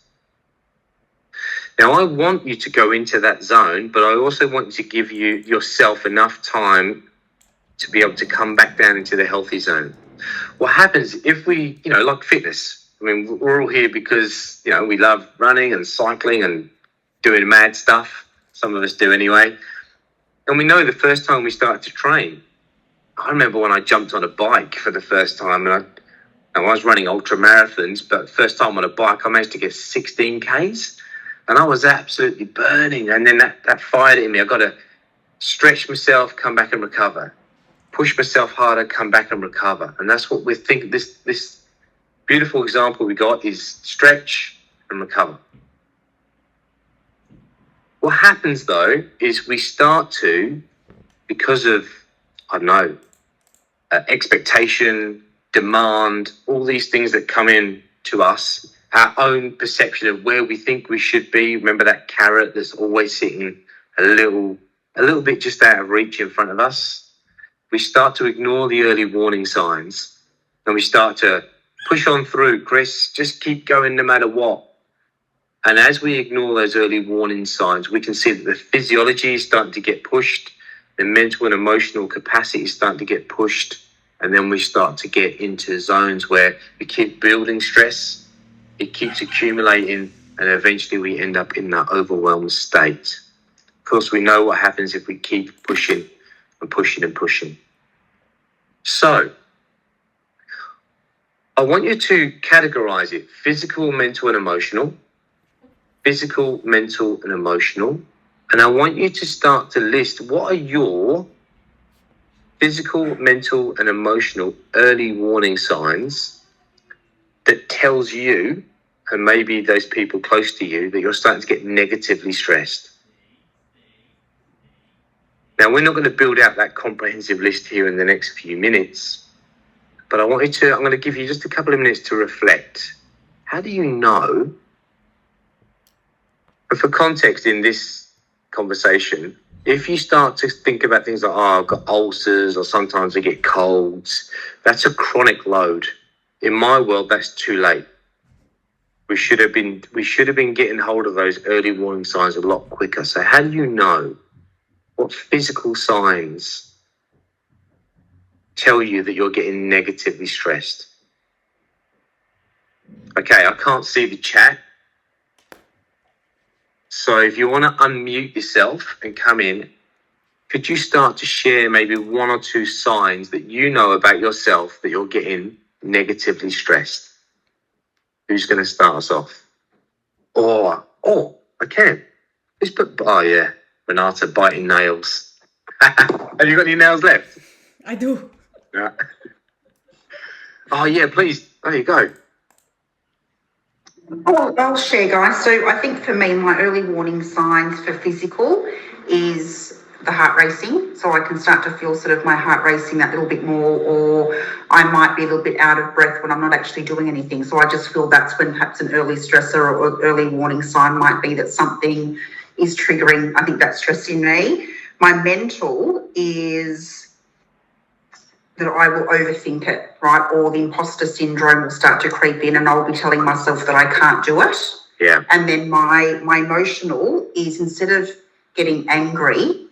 Now, I want you to go into that zone, but I also want you to give yourself enough time to be able to come back down into the healthy zone. What happens if we, like fitness, I mean, we're all here because, we love running and cycling and doing mad stuff. Some of us do anyway. And we know the first time we start to train, I remember when I jumped on a bike for the first time, and I was running ultra marathons, but first time on a bike, I managed to get 16 Ks. And I was absolutely burning. And then that fired in me. I got to stretch myself, come back and recover. Push myself harder, come back and recover. And that's what we're thinking. This beautiful example we got is stretch and recover. What happens, though, is we start to, because of, expectation, demand, all these things that come in to us, our own perception of where we think we should be. Remember that carrot that's always sitting a little bit just out of reach in front of us? We start to ignore the early warning signs, and we start to push on through. Chris, just keep going no matter what. And as we ignore those early warning signs, we can see that the physiology is starting to get pushed, the mental and emotional capacity is starting to get pushed, and then we start to get into zones where we keep building stress. It keeps accumulating, and eventually we end up in that overwhelmed state. Of course, we know what happens if we keep pushing and pushing and pushing. So, I want you to categorize it: physical, mental, and emotional. Physical, mental, and emotional. And I want you to start to list what are your physical, mental, and emotional early warning signs that tells you, and maybe those people close to you, that you're starting to get negatively stressed. Now, we're not going to build out that comprehensive list here in the next few minutes, but I'm going to give you just a couple of minutes to reflect. How do you know? But for context in this conversation, if you start to think about things like, I've got ulcers, or sometimes I get colds, that's a chronic load. In my world, that's too late. We should have been getting hold of those early warning signs a lot quicker. So how do you know? What physical signs tell you that you're getting negatively stressed? Okay, I can't see the chat. So if you want to unmute yourself and come in, could you start to share maybe one or two signs that you know about yourself that you're getting negatively stressed? Who's going to start us off? I can. Renata biting nails. Have you got any nails left? I do. Yeah. Oh, yeah, please. There you go. I'll share, guys. So I think for me, my early warning signs for physical is the heart racing. So I can start to feel sort of my heart racing that little bit more, or I might be a little bit out of breath when I'm not actually doing anything. So I just feel that's when perhaps an early stressor or early warning sign might be that something is triggering, I think, that stress in me. My mental is that I will overthink it, right? Or the imposter syndrome will start to creep in and I'll be telling myself that I can't do it. Yeah. And then my emotional is, instead of getting angry,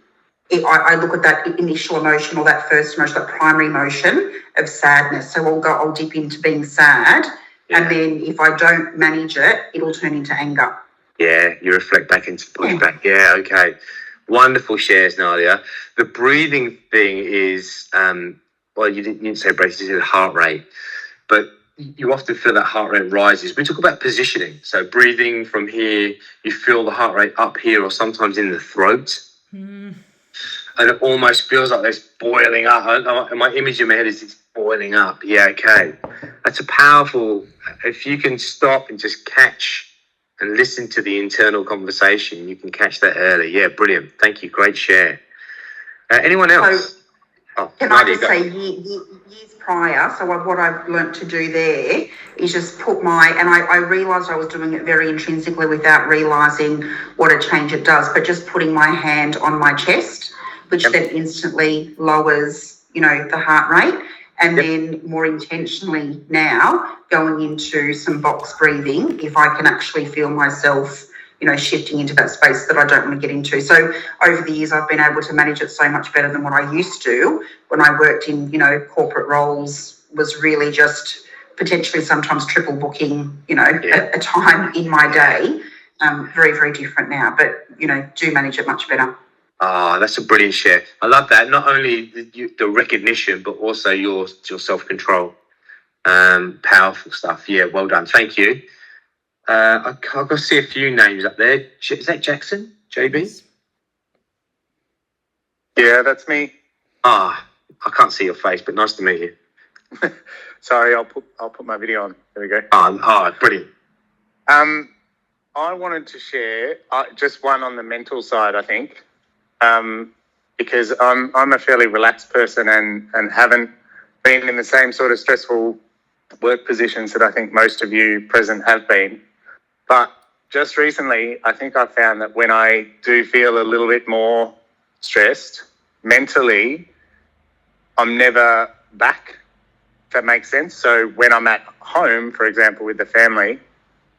I look at that initial emotion, or that first emotion, that primary emotion of sadness. So I'll dip into being sad. Yeah. And then if I don't manage it, it'll turn into anger. Yeah, you reflect back into pushback. Yeah, okay. Wonderful shares, Nadia. The breathing thing is, well, you didn't say breathing, you said heart rate. But you often feel that heart rate rises. We talk about positioning. So breathing from here, you feel the heart rate up here or sometimes in the throat. And it almost feels like it's boiling up. And my image in my head is it's boiling up. Yeah, okay. That's a powerful, if you can stop and just catch and listen to the internal conversation, you can catch that early. Yeah, brilliant. Thank you. Great share. Anyone else? Can I just say, years prior, so what I've learnt to do there is just put I realised I was doing it very intrinsically without realising what a change it does, but just putting my hand on my chest, which then instantly lowers, the heart rate. And then more intentionally now going into some box breathing, if I can actually feel myself, shifting into that space that I don't want to get into. So over the years, I've been able to manage it so much better than what I used to when I worked in, corporate roles, was really just potentially sometimes triple booking, a time in my day. Very, very different now, but, do manage it much better. That's a brilliant share. I love that. Not only the recognition, but also your self-control. Powerful stuff. Yeah, well done. Thank you. I've got to see a few names up there. Is that Jackson? JB? Yeah, that's me. I can't see your face, but nice to meet you. Sorry, I'll put my video on. There we go. Brilliant. I wanted to share just one on the mental side, I think, because I'm a fairly relaxed person and haven't been in the same sort of stressful work positions that I think most of you present have been. But just recently, I think I found that when I do feel a little bit more stressed mentally, I'm never back, if that makes sense. So when I'm at home, for example, with the family,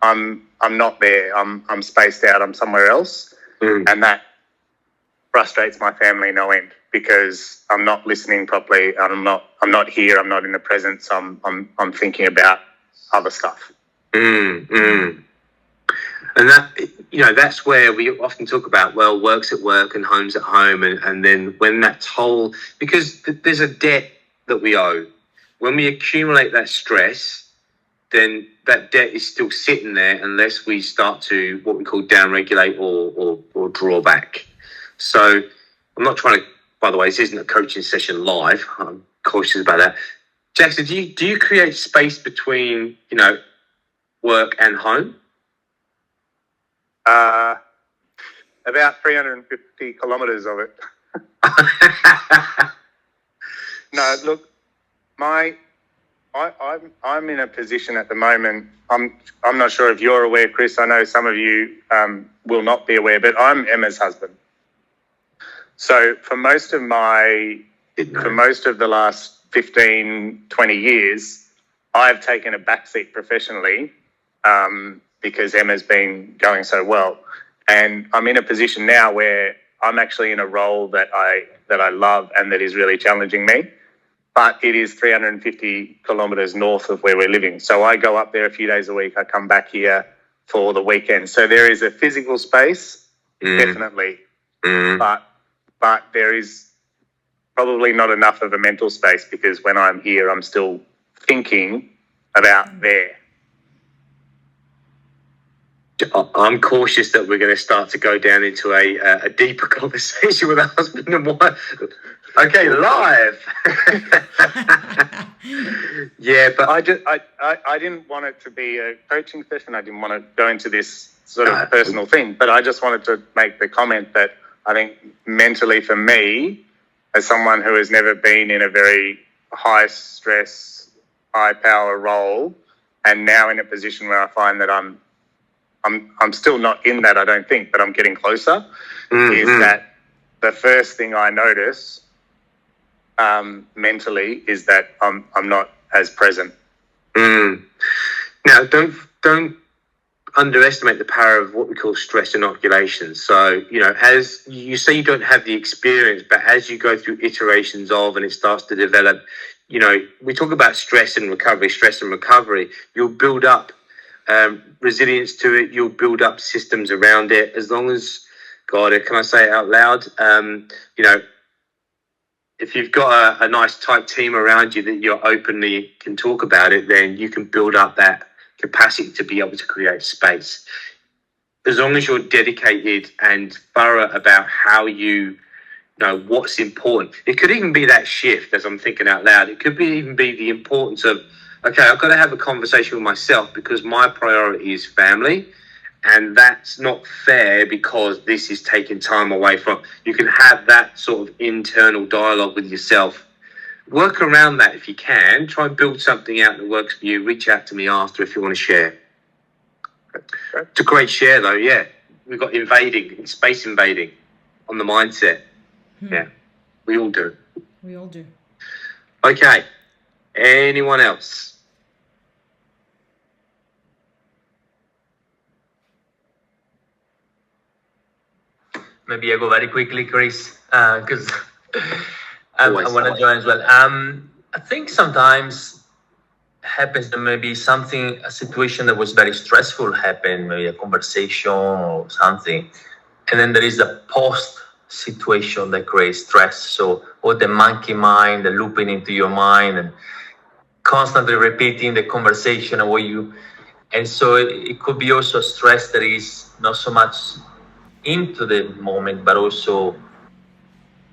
I'm not there. I'm spaced out. I'm somewhere else, and that frustrates my family no end because I'm not listening properly. I'm not here. I'm not in the presence. I'm thinking about other stuff. And that, that's where we often talk about, well, work's at work and home's at home. And then when that toll, because there's a debt that we owe. When we accumulate that stress, then that debt is still sitting there unless we start to what we call downregulate or draw back. So I'm not trying to, by the way, this isn't a coaching session live. I'm cautious about that. Jackson, do you create space between, work and home? About 350 kilometres of it. No, look, I'm in a position at the moment. I'm not sure if you're aware, Chris. I know some of you will not be aware, but I'm Emma's husband. So for most of the last 15, 20 years, I've taken a backseat professionally because Emma's been going so well. And I'm in a position now where I'm actually in a role that I love and that is really challenging me. But it is 350 kilometres north of where we're living. So I go up there a few days a week. I come back here for the weekend. So there is a physical space, definitely. But there is probably not enough of a mental space because when I'm here, I'm still thinking about there. I'm cautious that we're going to start to go down into a deeper conversation with a husband and wife. Okay, live. Yeah, but I didn't want it to be a coaching session. I didn't want to go into this sort of personal thing, but I just wanted to make the comment that I think mentally for me, as someone who has never been in a very high stress, high power role, and now in a position where I find that I'm still not in that, I don't think, but I'm getting closer, is that the first thing I notice mentally is that I'm not as present. Now, don't underestimate the power of what we call stress inoculation. So, as you say, you don't have the experience, but as you go through iterations of, and it starts to develop, we talk about stress and recovery, you'll build up resilience to it. You'll build up systems around it. As long as, God, can I say it out loud? If you've got a nice tight team around you that you openly can talk about it, then you can build up that capacity to be able to create space. As long as you're dedicated and thorough about how you know what's important. It could even be that shift, as I'm thinking out loud. It could even be the importance of, okay, I've got to have a conversation with myself because my priority is family. And that's not fair because this is taking time away from. You can have that sort of internal dialogue with yourself. Work around that if you can. Try and build something out that works for you. Reach out to me after if you want to share. It's a great share, though, yeah. We've got space invading on the mindset. Yeah, we all do. We all do. Okay. Anyone else? Maybe I go very quickly, Chris, because I want to join as well. I think sometimes happens that maybe a situation that was very stressful happened, maybe a conversation or something, and then there is a post situation that creates stress. So, or the monkey mind, the looping into your mind and constantly repeating the conversation and so it could be also stress that is not so much into the moment, but also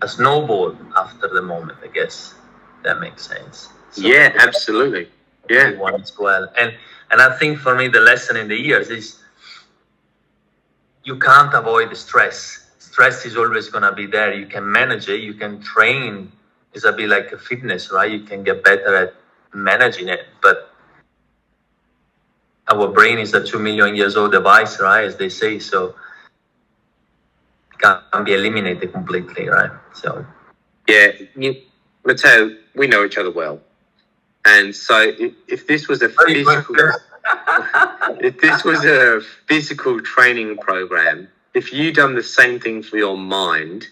a snowball after the moment, I guess. That makes sense. So yeah, absolutely. Yeah. One as well. And I think for me, the lesson in the years is you can't avoid the stress. Stress is always going to be there. You can manage it. You can train. It's a bit like a fitness, right? You can get better at managing it. But our brain is a 2 million years old device, right? As they say. So can't be eliminated completely, right? So, yeah, Matteo, we know each other well, and so if this was a physical training program, if you done the same thing for your mind,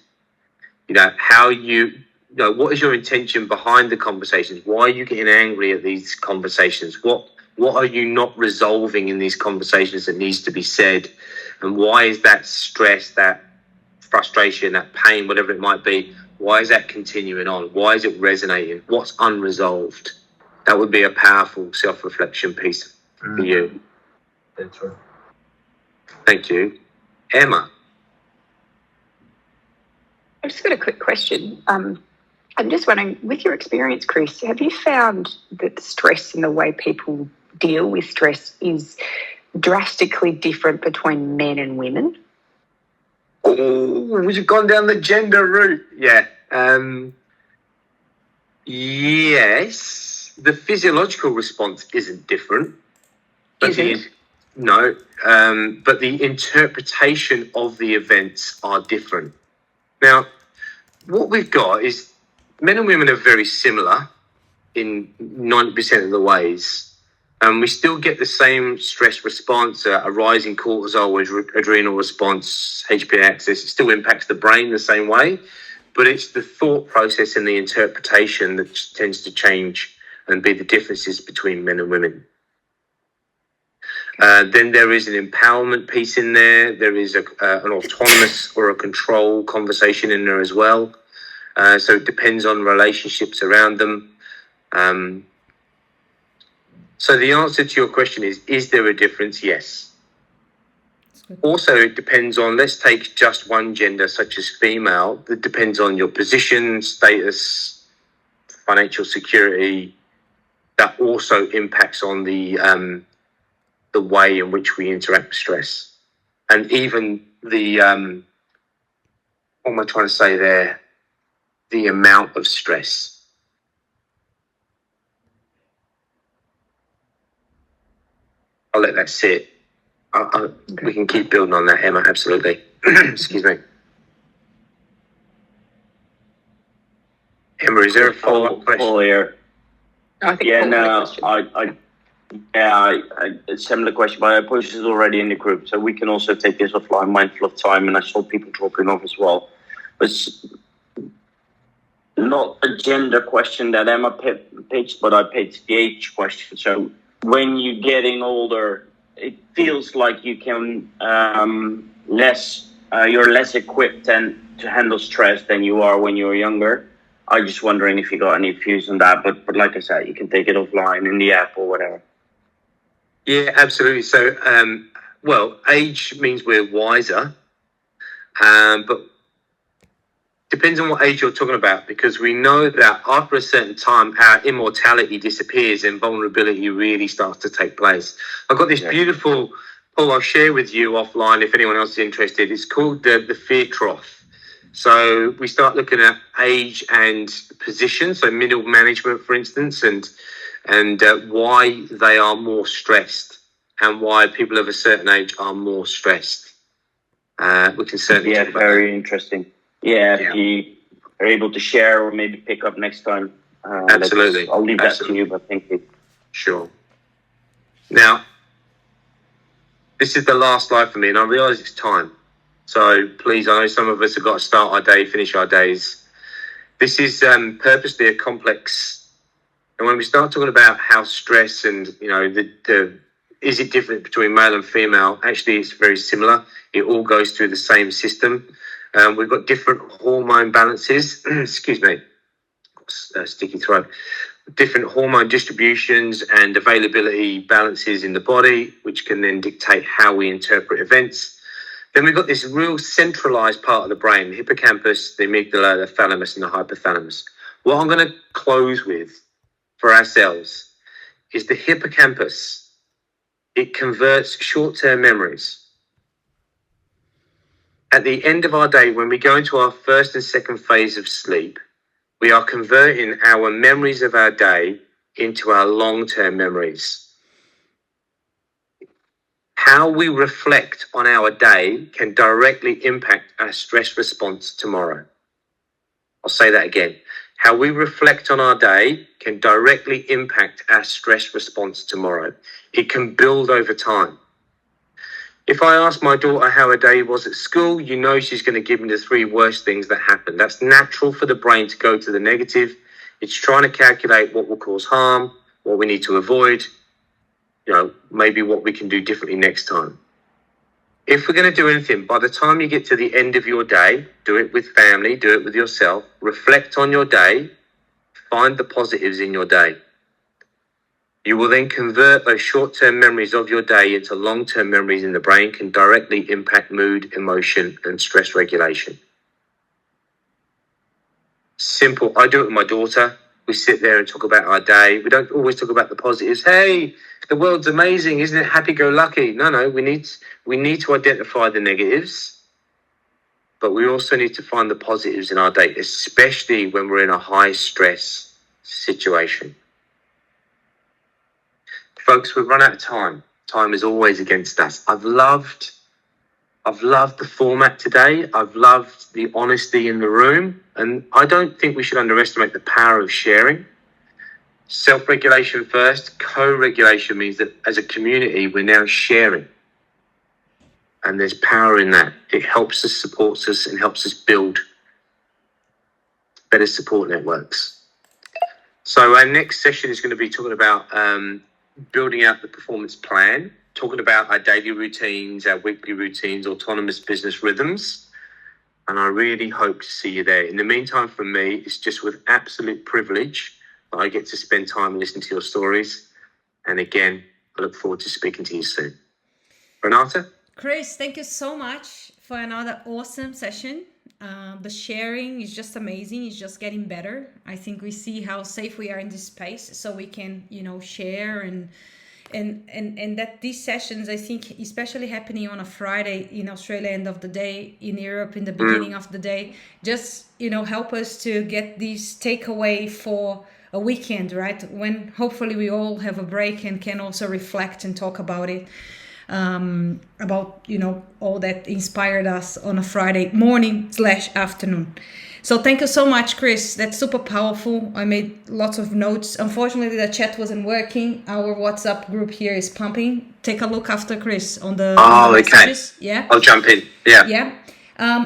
what is your intention behind the conversations? Why are you getting angry at these conversations? What are you not resolving in these conversations that needs to be said, and why is that stress, that frustration, that pain, whatever it might be, why is that continuing on? Why is it resonating? What's unresolved? That would be a powerful self-reflection piece for you. That's right. Thank you. Emma. I've just got a quick question. I'm just wondering, with your experience, Chris, have you found that stress and the way people deal with stress is drastically different between men and women? Oh, we've gone down the gender route. Yeah. Yes. The physiological response isn't different. But no. But the interpretation of the events are different. Now, what we've got is men and women are very similar in 90% of the ways. We still get the same stress response, a rising cortisol, adrenal response, HPA axis. It still impacts the brain the same way, but it's the thought process and the interpretation that tends to change and be the differences between men and women. Then there is an empowerment piece in there. There is an autonomous or a control conversation in there as well. So it depends on relationships around them. So the answer to your question is there a difference? Yes. Also, it depends on, let's take just one gender, such as female. It depends on your position, status, financial security. That also impacts on the way in which we interact with stress. And even the, what am I trying to say there? The amount of stress. I'll let that sit. We can keep building on that, Emma, absolutely. Excuse me. Emma, is there a follow-up question? I think a similar question, but I posted it already in the group, so we can also take this offline, mindful of time, and I saw people dropping off as well. But it's not a gender question that Emma pitched, but I pitched the age question. So when you're getting older, it feels like you can you're less equipped to handle stress than you are when you were younger. I'm just wondering if you got any views on that, but like I said, you can take it offline in the app or whatever. Yeah, absolutely. So, well, age means we're wiser, but depends on what age you're talking about, because we know that after a certain time, our immortality disappears and vulnerability really starts to take place. I've got this beautiful poll I'll share with you offline if anyone else is interested. It's called the fear trough. So we start looking at age and position, so middle management, for instance, and why they are more stressed and why people of a certain age are more stressed. We can certainly talk about very that. Interesting. If you are able to share or maybe pick up next time. Absolutely. I'll leave that to you, but thank you. Sure. Now, this is the last slide for me, and I realise it's time. So please, I know some of us have got to start our day, finish our days. This is purposely a complex. And when we start talking about how stress and, you know, is it different between male and female? Actually, it's very similar. It all goes through the same system. We've got different hormone balances. Excuse me, sticky throat. Different hormone distributions and availability balances in the body, which can then dictate how we interpret events. Then we've got this real centralized part of the brain, the hippocampus, the amygdala, the thalamus, and the hypothalamus. What I'm going to close with for ourselves is the hippocampus. It converts short-term memories. At the end of our day, when we go into our first and second phase of sleep, we are converting our memories of our day into our long-term memories. How we reflect on our day can directly impact our stress response tomorrow. I'll say that again. How we reflect on our day can directly impact our stress response tomorrow. It can build over time. If I ask my daughter how her day was at school, you know she's going to give me the 3 worst things that happened. That's natural for the brain to go to the negative. It's trying to calculate what will cause harm, what we need to avoid, you know, maybe what we can do differently next time. If we're going to do anything, by the time you get to the end of your day, do it with family, do it with yourself, reflect on your day, find the positives in your day. You will then convert those short-term memories of your day into long-term memories in the brain, can directly impact mood, emotion, and stress regulation. Simple. I do it with my daughter. We sit there and talk about our day. We don't always talk about the positives. Hey, the world's amazing, isn't it? Happy-go-lucky. No, we need to identify the negatives, but we also need to find the positives in our day, especially when we're in a high-stress situation. Folks, we've run out of time. Time is always against us. I've loved the format today. I've loved the honesty in the room. And I don't think we should underestimate the power of sharing. Self-regulation first. Co-regulation means that as a community, we're now sharing. And there's power in that. It helps us, supports us, and helps us build better support networks. So our next session is going to be talking about building out the performance plan, talking about our daily routines, our weekly routines, autonomous business rhythms. And I really hope to see you there. In the meantime, for me, it's just with absolute privilege that I get to spend time listening to your stories. And again, I look forward to speaking to you soon. Renata? Chris, thank you so much for another awesome session. The sharing is just amazing. It's just getting better. I think we see how safe we are in this space, so we can, share and that these sessions, I think, especially happening on a Friday in Australia, end of the day, in Europe in the beginning of the day, just help us to get this takeaway for a weekend, right? When hopefully we all have a break and can also reflect and talk about it. About all that inspired us on a Friday morning/afternoon. So thank you so much, Chris. That's super powerful. I made lots of notes. Unfortunately, the chat wasn't working. Our WhatsApp group here is pumping. Take a look after Chris on the messages. Okay. Yeah, I'll jump in. Yeah.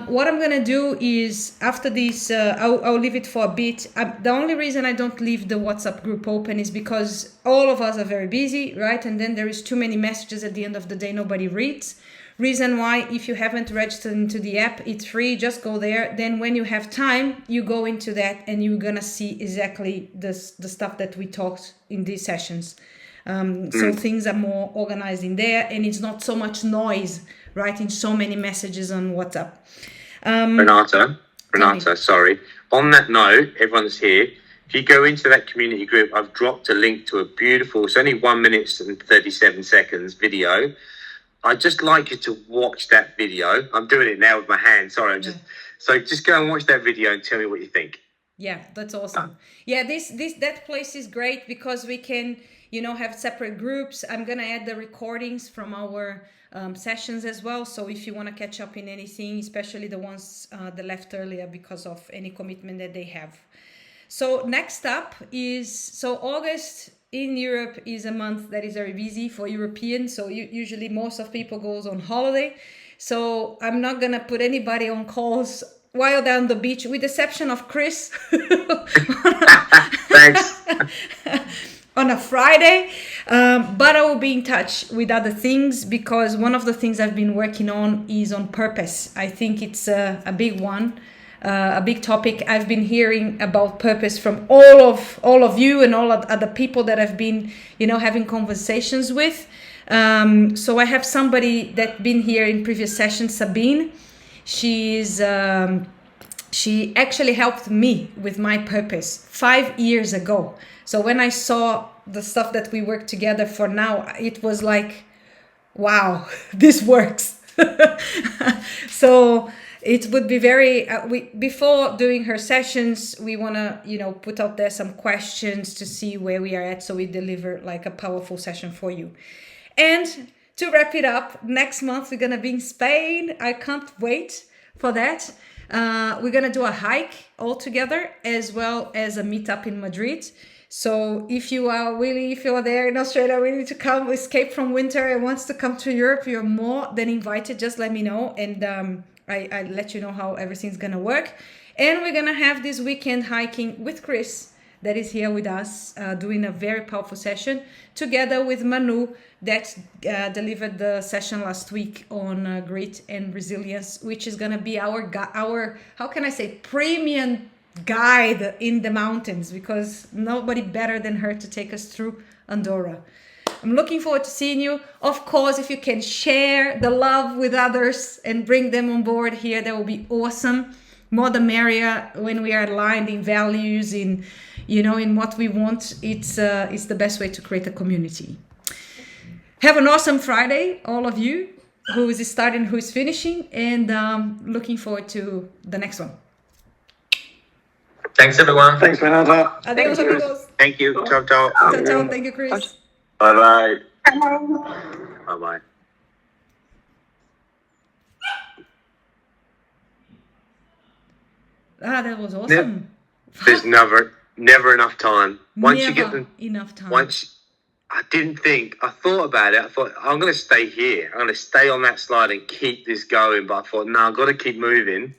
What I'm gonna do is after this, I'll leave it for a bit. The only reason I don't leave the WhatsApp group open is because all of us are very busy, right? And then there is too many messages at the end of the day nobody reads. Reason why, if you haven't registered into the app, it's free. Just go there. Then when you have time, you go into that and you're gonna see exactly the stuff that we talked in these sessions. So things are more organized in there, and it's not so much noise writing so many messages on WhatsApp. Renata, sorry. On that note, everyone's here. If you go into that community group, I've dropped a link to a beautiful, it's only 1 minute and 37 seconds video. I'd just like you to watch that video. I'm doing it now with my hand. Sorry, so just go and watch that video and tell me what you think. Yeah, that's awesome. Yeah, that place is great because we can, have separate groups. I'm gonna add the recordings from our sessions as well. So if you want to catch up in anything, especially the ones that left earlier because of any commitment that they have. So next up is, August in Europe is a month that is very busy for Europeans. So usually most of people goes on holiday. So I'm not going to put anybody on calls while they're on the beach, with the exception of Chris. Thanks. On a Friday, but I will be in touch with other things, because one of the things I've been working on is on purpose. I think it's a big one, a big topic. I've been hearing about purpose from all of you and all of other people that I've been, having conversations with. So I have somebody that's been here in previous sessions, Sabine. She actually helped me with my purpose 5 years ago. So when I saw the stuff that we work together for now, it was like, wow, this works. So it would be very, before doing her sessions, we want to, put out there some questions to see where we are at, so we deliver like a powerful session for you. And to wrap it up, next month we're going to be in Spain. I can't wait for that. We're going to do a hike all together, as well as a meetup in Madrid. So if you are there in Australia, willing to come, escape from winter and wants to come to Europe, you're more than invited. Just let me know, and I let you know how everything's going to work. And we're going to have this weekend hiking with Chris, that is here with us, doing a very powerful session, together with Manu, that delivered the session last week on grit and resilience, which is going to be our how can I say, premium guide in the mountains, because nobody better than her to take us through Andorra. I'm looking forward to seeing you. Of course, if you can share the love with others and bring them on board here, that will be awesome. More the merrier. When we are aligned in values, in what we want, it's the best way to create a community. Have an awesome Friday, all of you, who is starting, who is finishing, and looking forward to the next one. Thanks, everyone. Thanks, Renata. Adios, amigos. Thank you. Ciao, ciao. Ciao, ciao. Thank you, Chris. Bye-bye. Bye-bye. That was awesome. There's never enough time. Once you get them, enough time. I thought about it. I thought, I'm going to stay here. I'm going to stay on that slide and keep this going. But I thought, no, I've got to keep moving.